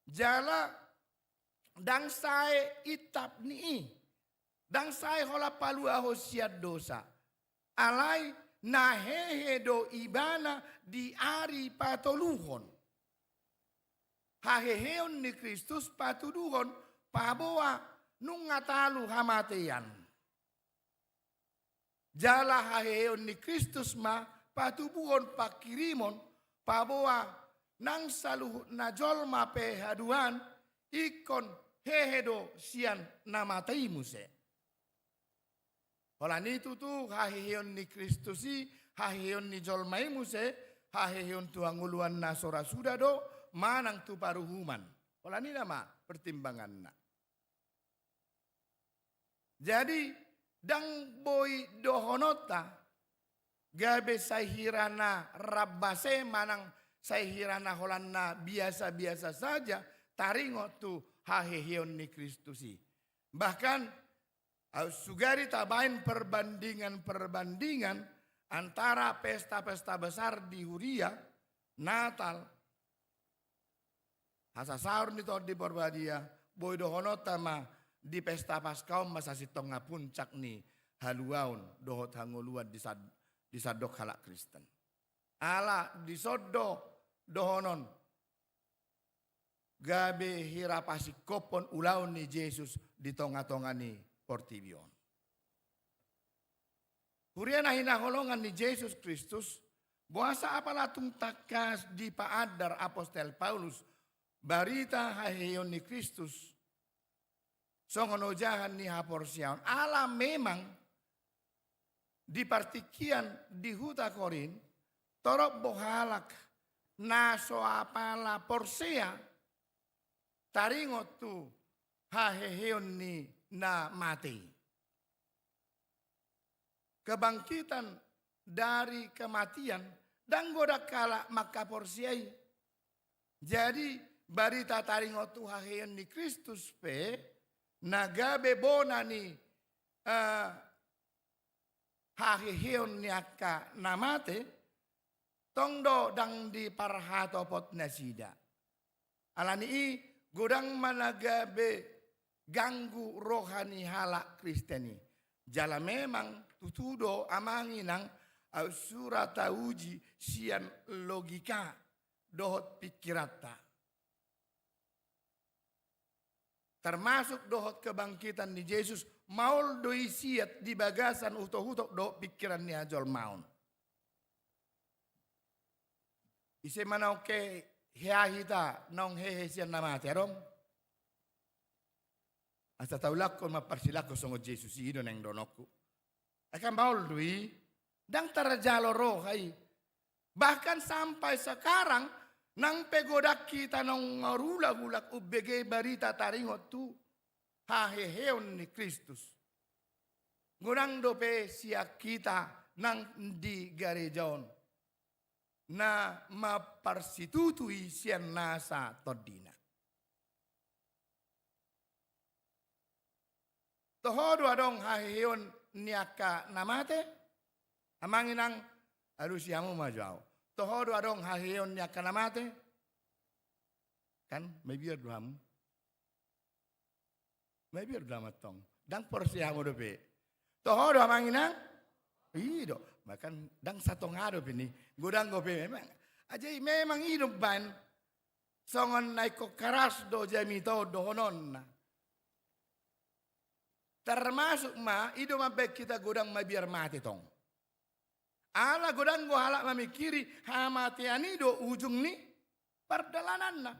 Jala dang sae itap ni dang sae hola palua ho siad dosa. Alai nahehe do ibana di ari patoluhon. Haheheon ni Kristus patuduhon paboa nung ngatalu hamatean. Jala haheheon ni Kristus ma patubuhon pakirimon paboa nang saluhut na jolma pe haduan ikon hehedo sian namatai muse. Holan itu tu hahihion ni Kristusi, hahihion ni jolmai muse, hahihion tu anguluan na sora sudah do, manang tu paruhuman. Holan ini nama pertimbangan na. Jadi dang boy dohonota gabe sahirana rabbase manang sahirana holanna biasa-biasa saja taringo tu hahehion ni Kristusi. Bahkan sugari tabain perbandingan antara pesta-pesta besar di Huria, Natal, hasa sahur ni to di Borbadia, boy dohonota ma di pesta Paskaum masa sitonga puncak ni haluaun dohot hanguluan di sadok halak Kristen. Ala di sodo dohonon gabe hirapasi kopon ulaun ni Yesus di tonga-tonga ni Portibion. Huriana hinaholongan ni Yesus Kristus buasa apalatung takas di paadar Apostel Paulus barita haheyon ni Kristus. Songono jahan ni haporsiaon. Ala memang di partikian di huta Korin torok bohalak naso apala porsea taringot tu haheheon ni na mati. Kebangkitan dari kematian dan godak kala maka porsiai. Jadi barita taringot tu haheheon ni Kristus pe nagabe bona ni haheheon ni akka namate tongdo dang di parhatopot na sida. Alani godang managabe ganggu rohani halak Kristeni. Jala memang tutudo amanginang surata uji sian logika dohot pikirata. Termasuk dohot kebangkitan di Yesus maul doi siat di bagasan uto-uto do pikiran ni ajol maun. Ise manau ke heahita nong hehe sian nama terong. Asa taulakon maparsilako songo Yesus ino neng donoku. Akan maul doi dang tarajalo roh hai. Bahkan sampai sekarang nang pegodak kita nong ngurula-gulak ubege barita taringot tu haheheon ni Kristus. Ngunang dope siak kita nang di garejaon na maparsitutui sian nasa todina. Tohodo adong haheheon niaka namate amanginang alusiamu majau. Tohodo adong haheon niaka namate kan may biar duhamu. May biar duhamatong. Dang porsiamu dope. Tohodo amanginang ido. Makan dang satong ado pini. Gudang gope memang. Ajay memang hidup ban. Songon naiko karas do jamito dohonon na. Termasuk ma ido mabek kita gudang mabiar mati tong. Ala godang go halak mamikiri hamatiani do ujung ni perdalanan na.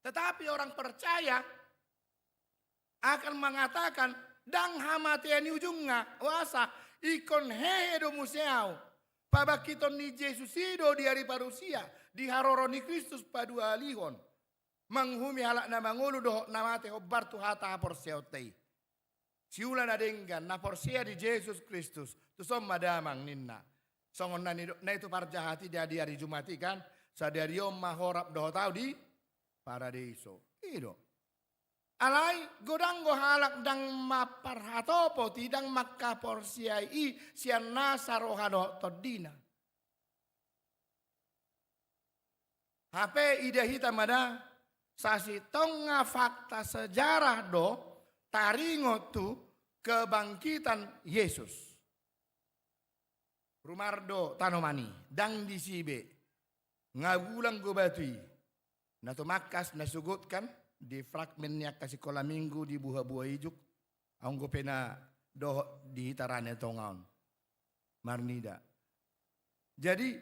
Tetapi orang percaya akan mengatakan dang hamatiani ujungnya wasa ikon hehe do museau. Pabakiton ni Yesus ido di hari parusia di haroroni Kristus padua alihon. Menghumi halak na mangulu do namate hobbar tu hata porseotei. Siula na denggan na porsia di Yesus Kristus tu som madamang ninna. Songon na itu parjahati dia di hari Jumati kan sadariom mahorap do tau di paradiso. Ido. Alai godang go halak dang maparhatopo tidang makka porsiai sian nasarohado todina. HP ide hitam ada sasi tonga fakta sejarah do taringo tu kebangkitan Yesus. Rumardo tanomani dang disibe ngagulang gobatui nato makas nasugutkan di fragmennya kasih kola minggu di buah-buah ijuk anggo pena do di hitarane tongaon marnida. Jadi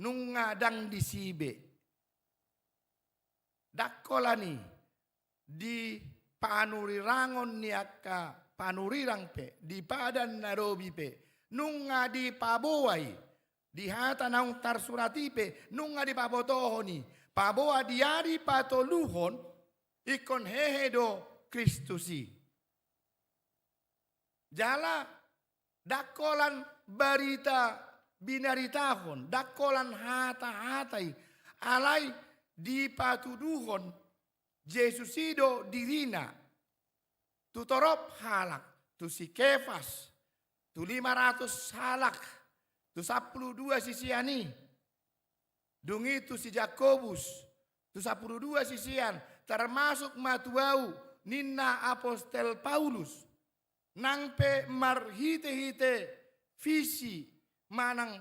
nung ngadang di sibe. Dakkolani di panurirangon ni akka panurirang pe di padan narobi pe nung di pabuay di hata naung tarsurati pe nung di pabotohoni paboa diari patoluhon ikon hehedo Kristusi. Jala dakkolan barita binaritahon, dakkolan hata-hatai, alai di patuduhon, Jesusido dirina, tutorop halak, tu si Kefas, tu 500 halak, tu 12 sisiani, dung itu si Jakobus, tu 12 sisian, termasuk matuau, ninna apostel Paulus, nangpe marhite-hite visi manang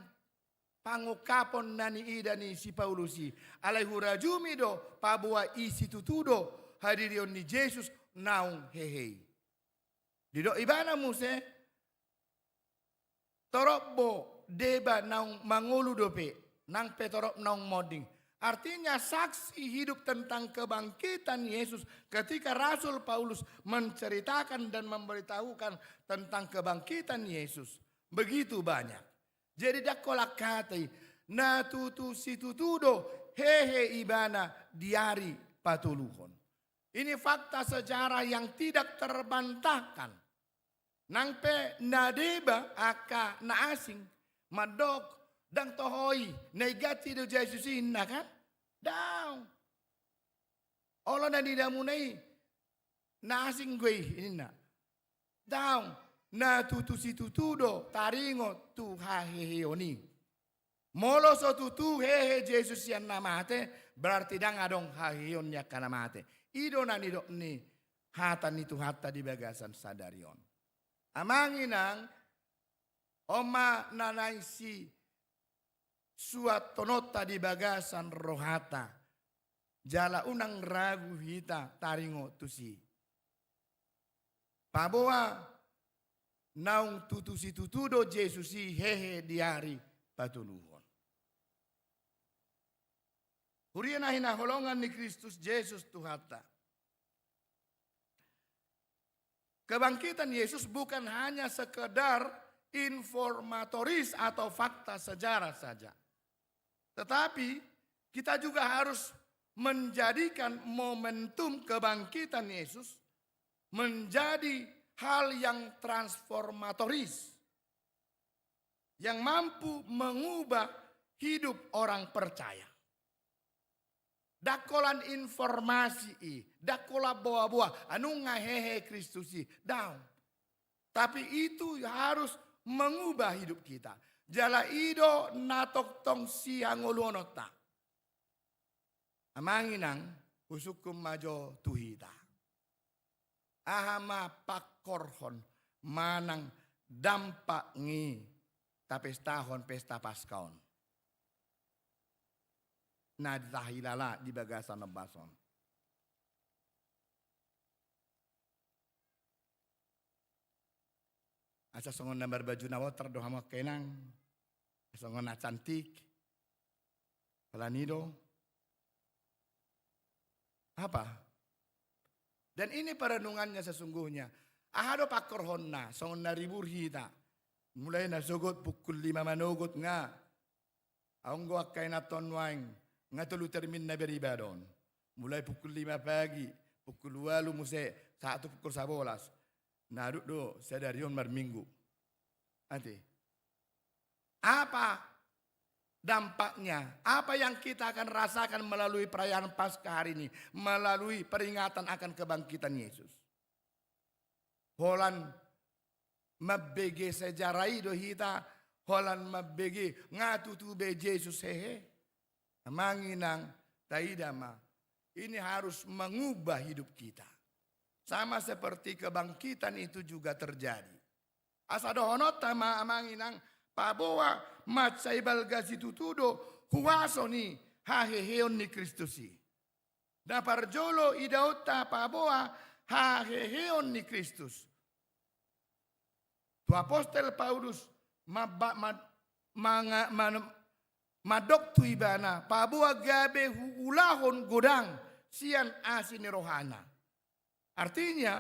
pangukapon nani ida ni si Paulusi alai hurajumi do pabua isi tutudo hadirion ni Jesus naung hehe dido ibana muse torokbo deba naung mangulu dope nang petorok naung moding. Artinya saksi hidup tentang kebangkitan Yesus ketika Rasul Paulus menceritakan dan memberitahukan tentang kebangkitan Yesus. Begitu banyak. Jadi dakolak katai na tutu situtudo hehe ibana diari patuluhon. Ini fakta sejarah yang tidak terbantahkan. Nangpe nadeba aka na asing madok dang tohoi negati do Jesus inna kan down olo na didamunai na asing gue inna down na tutu si tutudo taringo tu haheheoni molo so tutu hehe Jesus yang namate berarti dang adong haheon yak kanamate ido na nido ni hatan itu hatta di bagasan sadarion amanginang oma nanai si suatonota di bagasan rohata jala unang ragu hita taringo tusi paboa naung tutusi tutudo Jesusi hehe diari patuluhon huriana hina holongan ni Kristus Yesus Tuhata. Kebangkitan Yesus bukan hanya sekedar informatoris atau fakta sejarah saja. Tetapi kita juga harus menjadikan momentum kebangkitan Yesus menjadi hal yang transformatoris. Yang mampu mengubah hidup orang percaya. Dakolan informasi dakola boa-boa anu ngahehe Kristusi down. Tapi itu harus mengubah hidup kita. Jala ido natok tong siang ulonota. Amanginang usukum majo tuhita. Ahama pakorhon manang dampak ngi tapestahon pesta paskaon. Na ditahilala di bagasan nebason. Asa songon nambar baju nawa terdoha mo kenang. Songon na cantik. Pelanido. Apa? Dan ini perenungannya sesungguhnya. Ahado pakorhon na. Songon na ribur hita. Mulai na sogot pukul 5 manogot nga. Aung go akay na tonwaing. Nga tulu termin na beribadon. Mulai pukul 5 pagi. Pukul 8 muse. 1 pukul 11. Naruk do sedarion minggu. Nanti. Apa dampaknya? Apa yang kita akan rasakan melalui perayaan Paskah hari ini? Melalui peringatan akan kebangkitan Yesus. Holan mabege sejarai do hita. Holan mabege ngatutu be Yesus hehe. Manginang taidama. Ini harus mengubah hidup kita. Sama seperti kebangkitan itu juga terjadi. Asadohonot tama amanginang paboa matsaibal gazitutudo huwasoni haheheon ni Kristusi. Da parjolo idaota paboa haheheon ni Kristus. Tu apostel Paulus madok tu ibana pabua gabe ulahon godang sian asini rohana. Artinya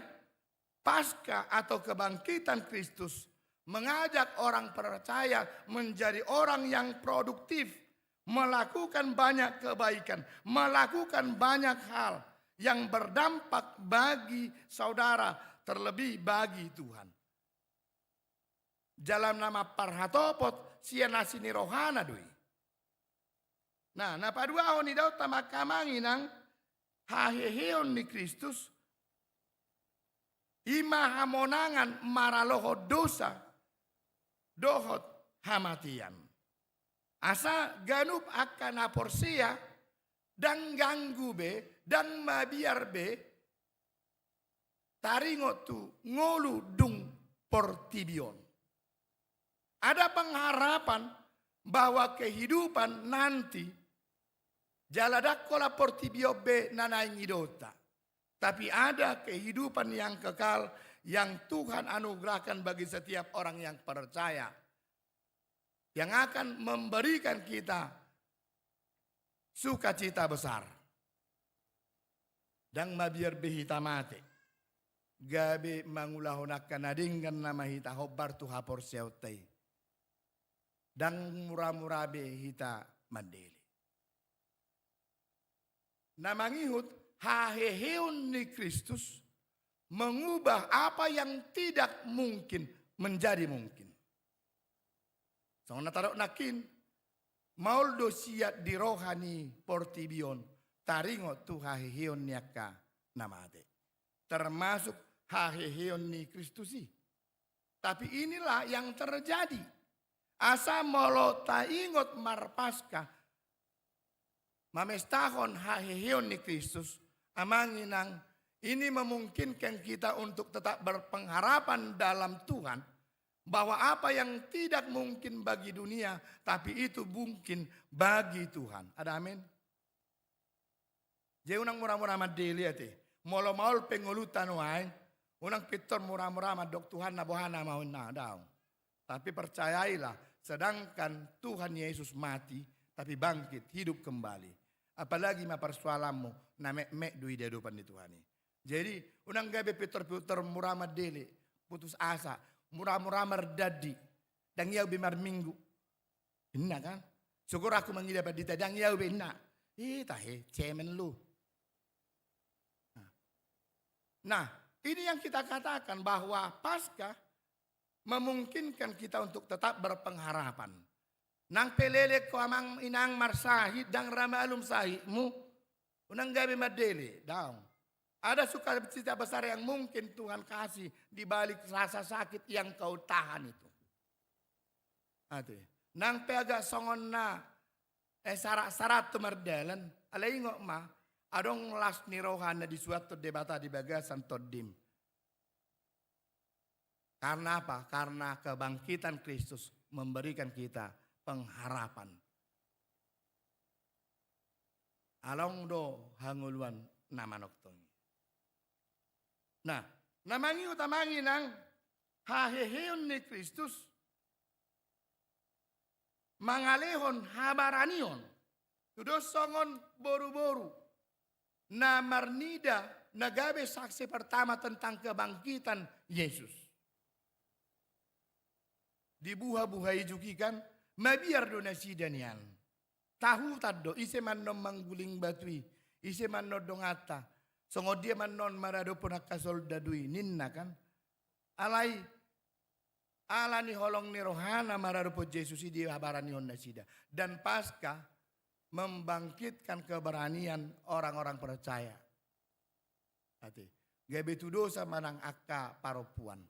pasca atau kebangkitan Kristus mengajak orang percaya menjadi orang yang produktif, melakukan banyak kebaikan, melakukan banyak hal yang berdampak bagi saudara, terlebih bagi Tuhan. Dalam nama parhatopot sian asini rohana dui. Nah, napadua ni daw tamakamangi ng haheheon ni Kristus ima hamonangan maralohod dosa dohot hamatian. Asa ganup akan aporsia dan ganggu be dan mabiar be taringot tu ngolu dung portibion. Ada pengharapan bahwa kehidupan nanti jaladakola portibio be nanai ngidota. Tapi ada kehidupan yang kekal yang Tuhan anugerahkan bagi setiap orang yang percaya. Yang akan memberikan kita sukacita besar. Dan mabiar behitamate. Gabe mangulahonakan nadinggan nama hita hobar tu hapor siautay. Dan murah-murah hita mandeli. Namangihut haheheon ni Kristus mengubah apa yang tidak mungkin menjadi mungkin. So natarok nakin mauldo siat di rohani portibion taringo tu haheheon niaka namate. Termasuk haheheon ni Kristusi. Tapi inilah yang terjadi. Asa molo taingot marpaska mamestahon haheheon ni Kristus amanginang ini memungkinkan kita untuk tetap berpengharapan dalam Tuhan bahwa apa yang tidak mungkin bagi dunia tapi itu mungkin bagi Tuhan. Ada amin. Jadi unang murah-murah madeli ate molo-molo pengulutan wae unang pitor murah-murah madok Tuhan na bohana mau na daw. Tapi percayailah sedangkan Tuhan Yesus mati tapi bangkit hidup kembali. Apalagi ma persoalanmu na mek dui di depan di Tuhan. Jadi unang gabe pitor-pitor murah madeli putus asa murah-murah merdadi dan yau bimar minggu. Inna kan? Syukur aku mengida badita dan yau inna. Tahe cemen lu. Nah, ini yang kita katakan bahwa pasca memungkinkan kita untuk tetap berpengharapan. Nang pelele ko amang inang marsahid dan ramalum sahidmu. Unang gabi madele. Daw. Ada sukacita besar yang mungkin Tuhan kasih di balik rasa sakit yang kau tahan itu. Ate. Nang peaga songon na sarat-sarat tumardalan. Alay ngok ma. Adong las ni rohana di suatu debata di bagasan todim. Karena apa? Karena kebangkitan Kristus memberikan kita pengharapan. Along do hanguluan nama noktong. Nah, namangi utamangi ng haheheon ni Kristus mangalehon habaranion. Tudo songon boru-boru. Na marnida nagabe saksi pertama tentang kebangkitan Yesus. Dibuha-buhai jukikan mabiar do nasidanian. Tahu taddo ise mannom mangguling batui, ise manno dongata. Songo dia mannon marado punakasol dadui ninna kan. Alai alani holong ni rohana marado po Yesus di habarani on nasida. Dan pasca membangkitkan keberanian orang-orang percaya. Ati, gabe tu dosa manang akka paropuan.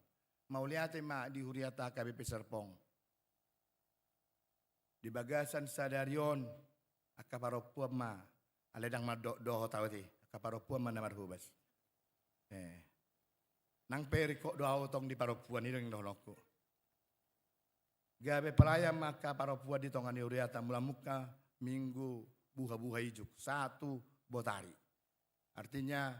Mau lihat ma di huriata KBP Serpong. Di bagasan sadarion akka paropuan ma aledang doho tawati akka paropuan ma namar hubas. Nang peri kok doa tong di paropuan itu yang dohlokku. Gabe pelayam maka paropuan di tongan huriata mulamuka minggu buha-buha ijuk satu botari. Artinya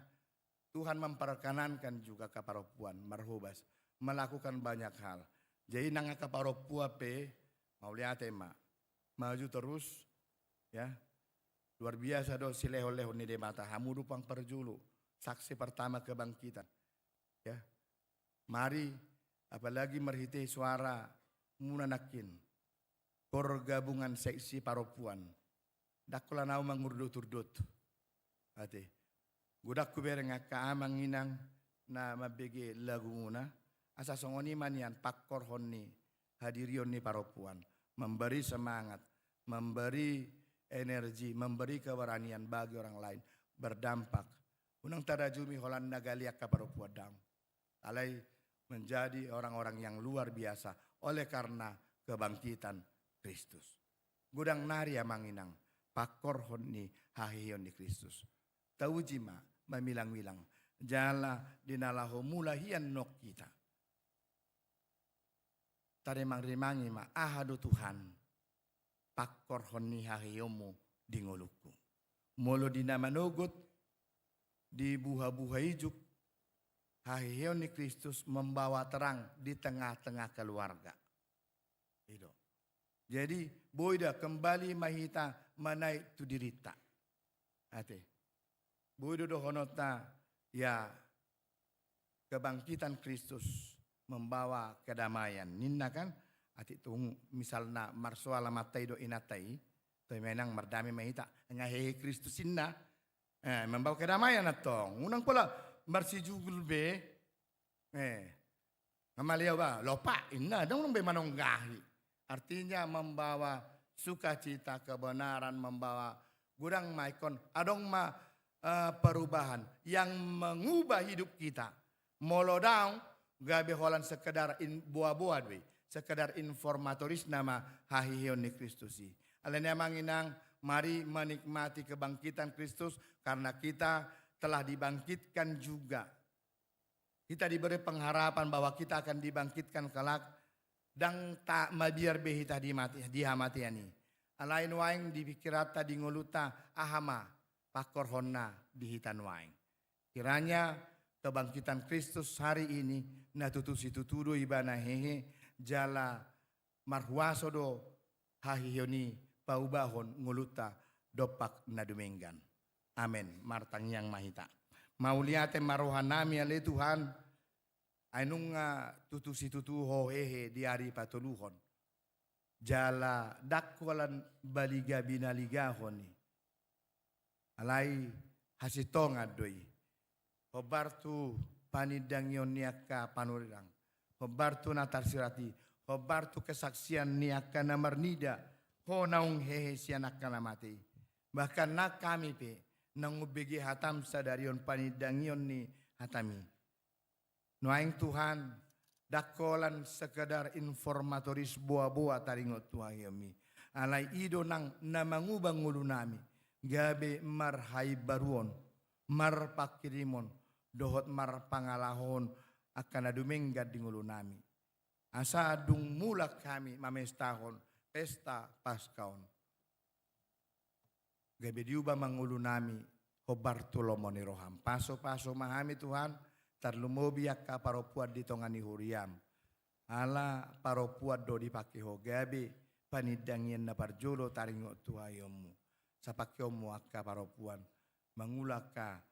Tuhan memperkenankan juga kaparopuan marhubas melakukan banyak hal. Jadi nang kaparopua pe mau lihat ma maju terus, ya. Luar biasa do si leho-leho ni de mata hamudu pang perjulu, saksi pertama kebangkitan. Ya. Mari apalagi merhiti suara munanakin. Kor gabungan seksi paropuan. Dakula nau mangurdut-urdut. Ate. Gudak ku bereng amang inang na mabege lagu muna. Asa songoni manian pakor honni hadirion ni paropuan. Memberi semangat, memberi energi, memberi keberanian bagi orang lain. Berdampak. Unang tarajumi holan nagaliak ka paropuan dang. Alai menjadi orang-orang yang luar biasa oleh karena kebangkitan Kristus. Gudang nari amanginang pakor honni hahiyon ni Kristus. Taujima mamilang-milang jala dinalaho mulahian nok kita. Tarimang-rimangi ma ahadu Tuhan pakor honni hahiyomu di ngoluku. Molo dinamanugot di buha-buha ijuk hahiyon ni Kristus membawa terang di tengah-tengah keluarga. Itu. Jadi boida kembali mahita manai tu dirita. Ate. Boida dohonota ya kebangkitan Kristus membawa kedamaian. Ninna kan ati tung misalna marsoala matai do inatai to menang mardami mahita ngahehe Kristus inna membawa kedamaian atong. Unang pula marsijugul be ngamalia ba lopa inna dong be manonggahi. Artinya membawa sukacita, kebenaran, membawa gudang maikon adong perubahan yang mengubah hidup kita. Molodang gabe holan sekedar buah-buah we, sekedar informatoris nama hahiyon ni Kristusi. Alanya manginang mari menikmati kebangkitan Kristus karena kita telah dibangkitkan juga. Kita diberi pengharapan bahwa kita akan dibangkitkan kelak. Dan tak mabiar behita di hamatiani. Alain waing dipikirata di ngoluta ahama pakor honna di hitan waing. Kiranya kebangkitan Kristus hari ini natutusi tutudo ibana hehe jala marhuaso do hahioni paubahon ngoluta dopak nadumenggan. Amin. Martang yang mahita. Mauliate marohanami ale Tuhan. Ainung tutusi tutuho hehe di hari patuluhon. Jala dakwalan baliga binaligahon ni. Alai hasitong adoy. Hobartu panidangyon niaka panurirang. Hobartu natarsirati. Hobartu kesaksian niaka namarnida. Ho naung hehe sianaka namati. Bahkan nak kami pe nangubigi hatam sadarion panidangyon ni hatami. Nuaing Tuhan dakolan sekedar informatoris buah-buah taringot Tuhan yami. Alai ido nang namangubang ulu nami. Gabe marhai baruon, mar pakirimon, dohot mar pangalahon akan adumenggad di ngulu nami. Asa adung mulak kami mamestahon pesta paskaon. Gabe diubah mangulu nami hobar tulomoni roham. Paso-paso mahami Tuhan. Tarlumobiak ka paropuad di tongani huriam. Ala paropuad do dipake hogabe panidangyen na parjolo taringo tuhayomu. Sapakyomu akka paropuan. Mangulak ka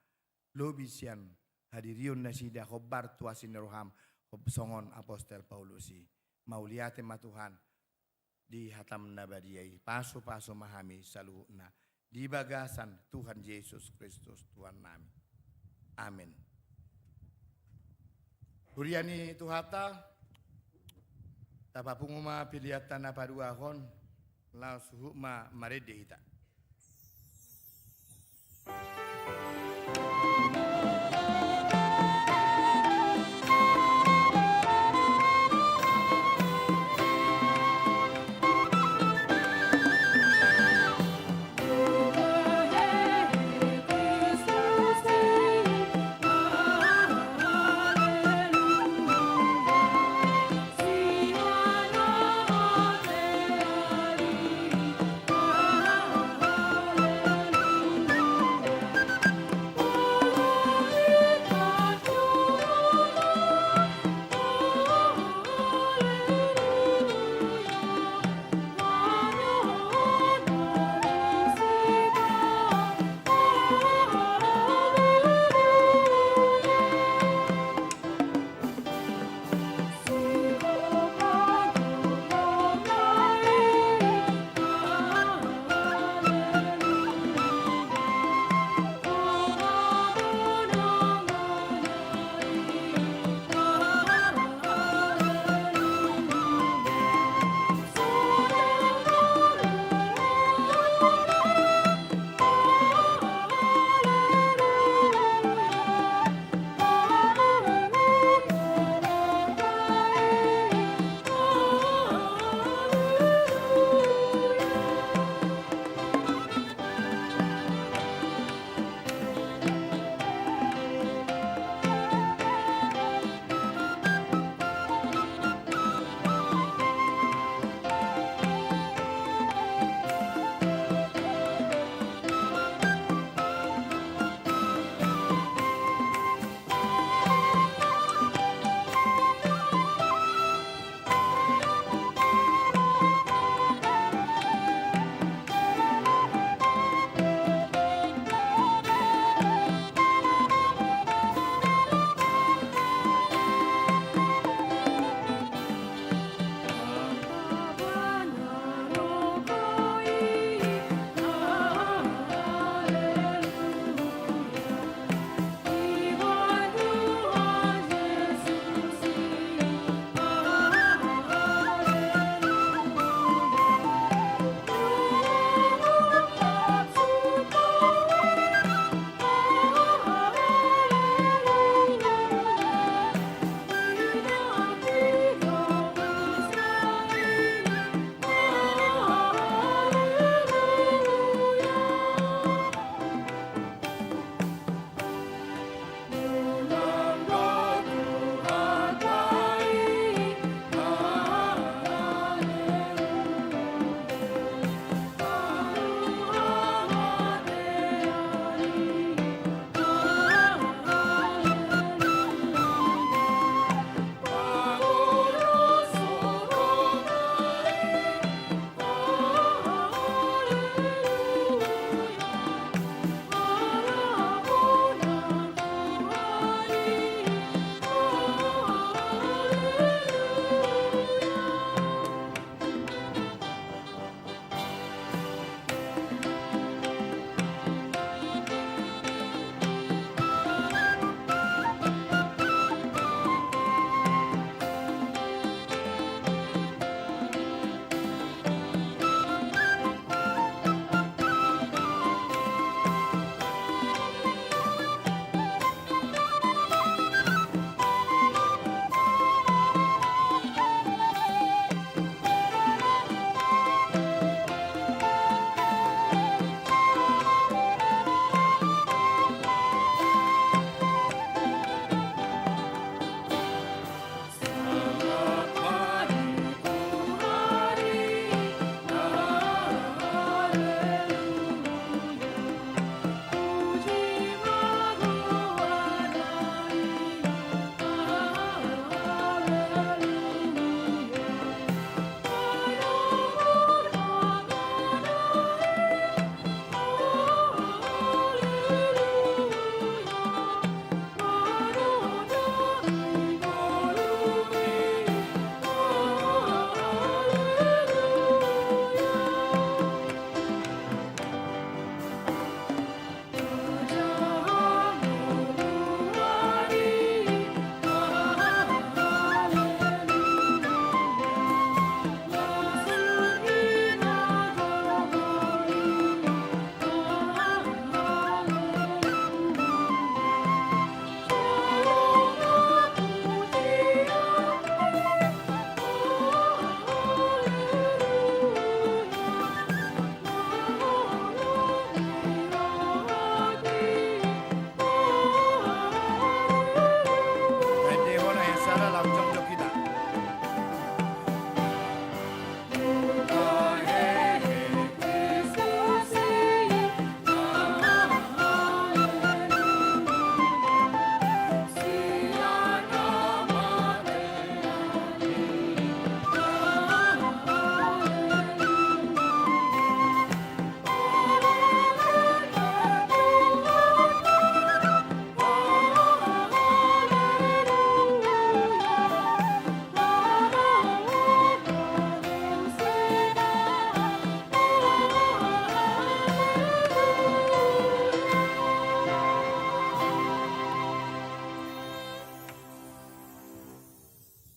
lobisian hadirion na sida hobar tuasin roham. Songon Apostel Paulusi. Mauliate matuhan di hatam nabadiyay. Paso-paso mahami saluh na. Di bagasan Tuhan Yesus Kristus Tuhan nami. Amin. Huriani tuhata tapapunguma piliatan na paduahon la suhu ma marede hita.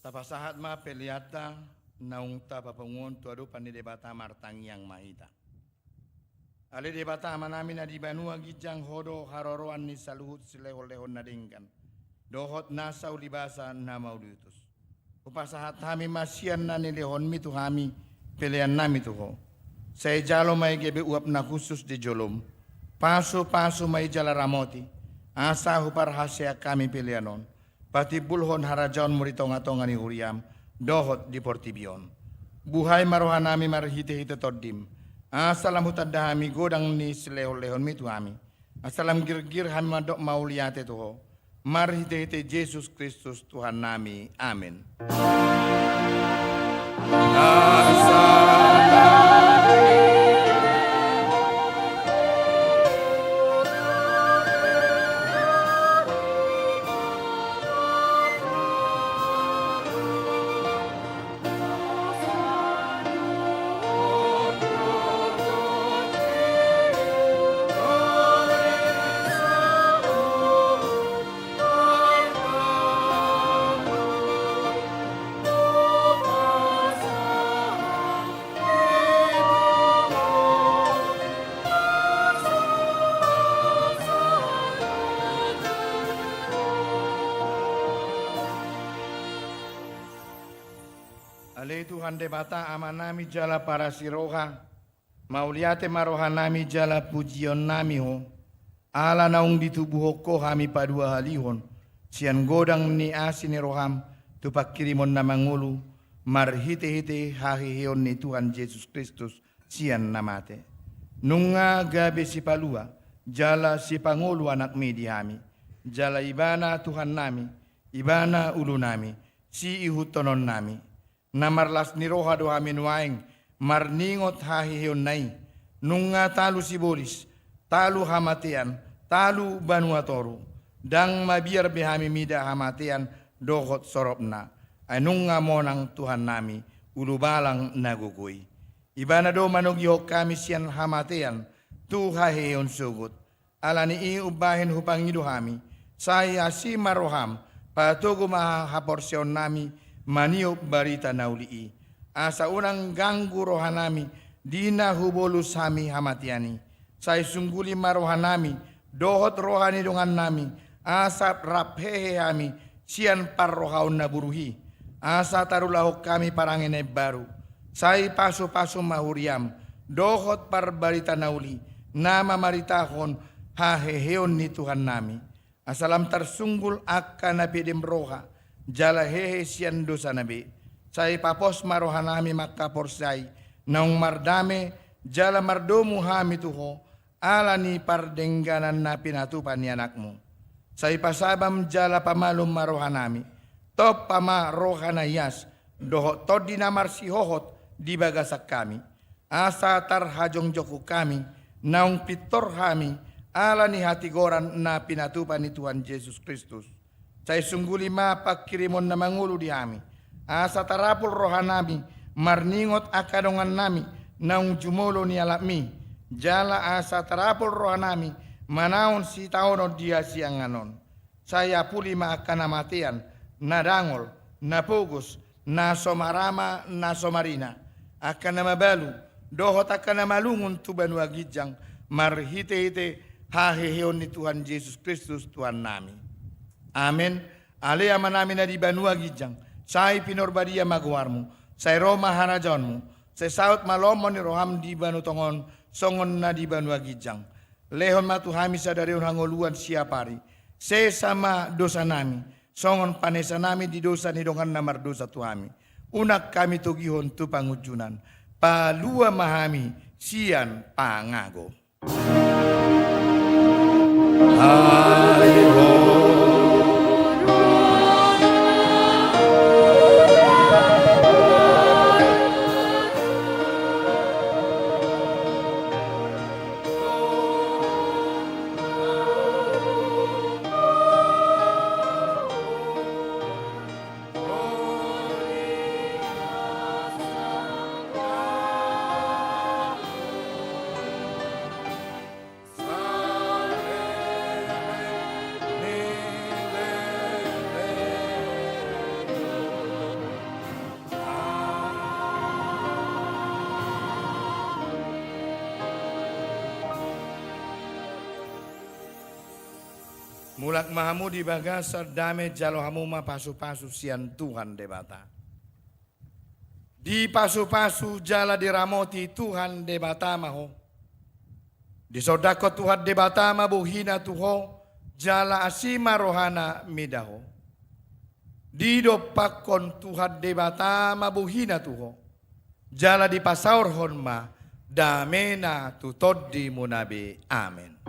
Tapasahat ma peliata naung tapapungon tuado panidebata martangiang mahita. Ale debata manami na di banua gijang hodo haroroan ni saluhut silehol-lehon nadingkan. Dohot nasa ulibasa na mauliutus. Upasahat hami masian na nilehon mitu hami pilihan nami tuho. Saya jalo may gebe uap na khusus di jolom. Paso-paso may jala ramoti. Asa hupar hasya kami pilihanon. Pati bulhon harajaon muritonga-tonga ni huriam. Dohot di portibion. Buhay marohan nami marhite-hite todim. Asalam hutad hami godang ni silehol-lehon mitu hami. Asalam gir-gir hami madok mauliate tuho. Marhite-hite Yesus Kristus Tuhan nami. Amin. Ale Tuhan debata amanami jala para siroha. Mauliate marohanami jala pujion nami ho. Ala naung ditubuh ko hami padua halihon. Sian godang ni asin roham. Tupak kirimon na mangulu. Marhite-hite hahihion ni Tuhan Yesus Kristus. Sian namate. Nunga gabe si palua. Jala si pangulu anak medi hami. Jala ibana Tuhan nami. Ibana ulu nami. Si ihutonon nami. Namarlas ni roha do amin waeng marningot hahihion nai nunga talu sibolis talu hamatian talu banuatoru dang mabiar behami mida hamatian dohot soropna anunga monang Tuhan nami ulubalang nagugui ibana do manugyo kami sian hamatian tu hahihion sugut alani i ubahin hupangido hami saya si maroham patugo mahaporsion nami maniop barita naulii. Asa unang ganggu rohanami, dina hubolus hami hamatiani. Say sungguli marohanami, dohot rohani dongan nami, asap raphehe hami, sian parrohaun naburuhi. Asa tarulahok kami parangene baru. Say paso-paso mahuriam, dohot parbarita nauli, nama maritahon haheheon ni Tuhan nami. Asalam tersunggul akan napidem roha, jala hehe sian dosa nabi. Say papos marohanami makaporsay. Naung mardame jala mardomu hami tuho. Ala ni pardengganan na pinatupan ni anakmu. Say pasabam jala pamalum marohanami. Top pama rohanayas. Doho to dinamar si hohot di bagasak kami. Asa tarhajong joku kami. Naung pitor hami. Ala ni hatigoran na pinatupan ni Tuhan Yesus Kristus. Say sungguli mapagkirimon na mangulu di hami. Asa tarapul rohanami, marningot akadongan nami, naung jumulo ni alami. Jala asa tarapul rohanami, manaon si taono dia sianganon. Saya puli maakanamatian, nadangol, napugos, na somarama, na somarina. Akan namabalu, dohot akan namalungun tuban wagijang, marhite-hite haheheon ni Tuhan Yesus Kristus Tuhan nami. Amin. Alea manami na di banua gijang. Say pinorbadia magwarmu. Say Roma harajonmu. Say saut malomon ni roham di banu tongon. Songon na di banua gijang. Lehon matu hami sadarion hangoluan siapari. Say sama dosa nami. Songon panesa nami di dosa ni dongan namar dosa tuhami. Unak kami tugihon tu pangujunan. Palua mahami sian pangago. Ayo. Mulak mahamu di bagasa dame jalo hamuma pasu-pasu sian Tuhan debata. Di pasu-pasu jala diramoti Tuhan debata maho. Di sodako Tuhan debata mabuhina tuho jala asima rohana midaho. Di dopakon Tuhan debata mabuhina tuho jala di pasaur honma damena tutod di munabi. Amin.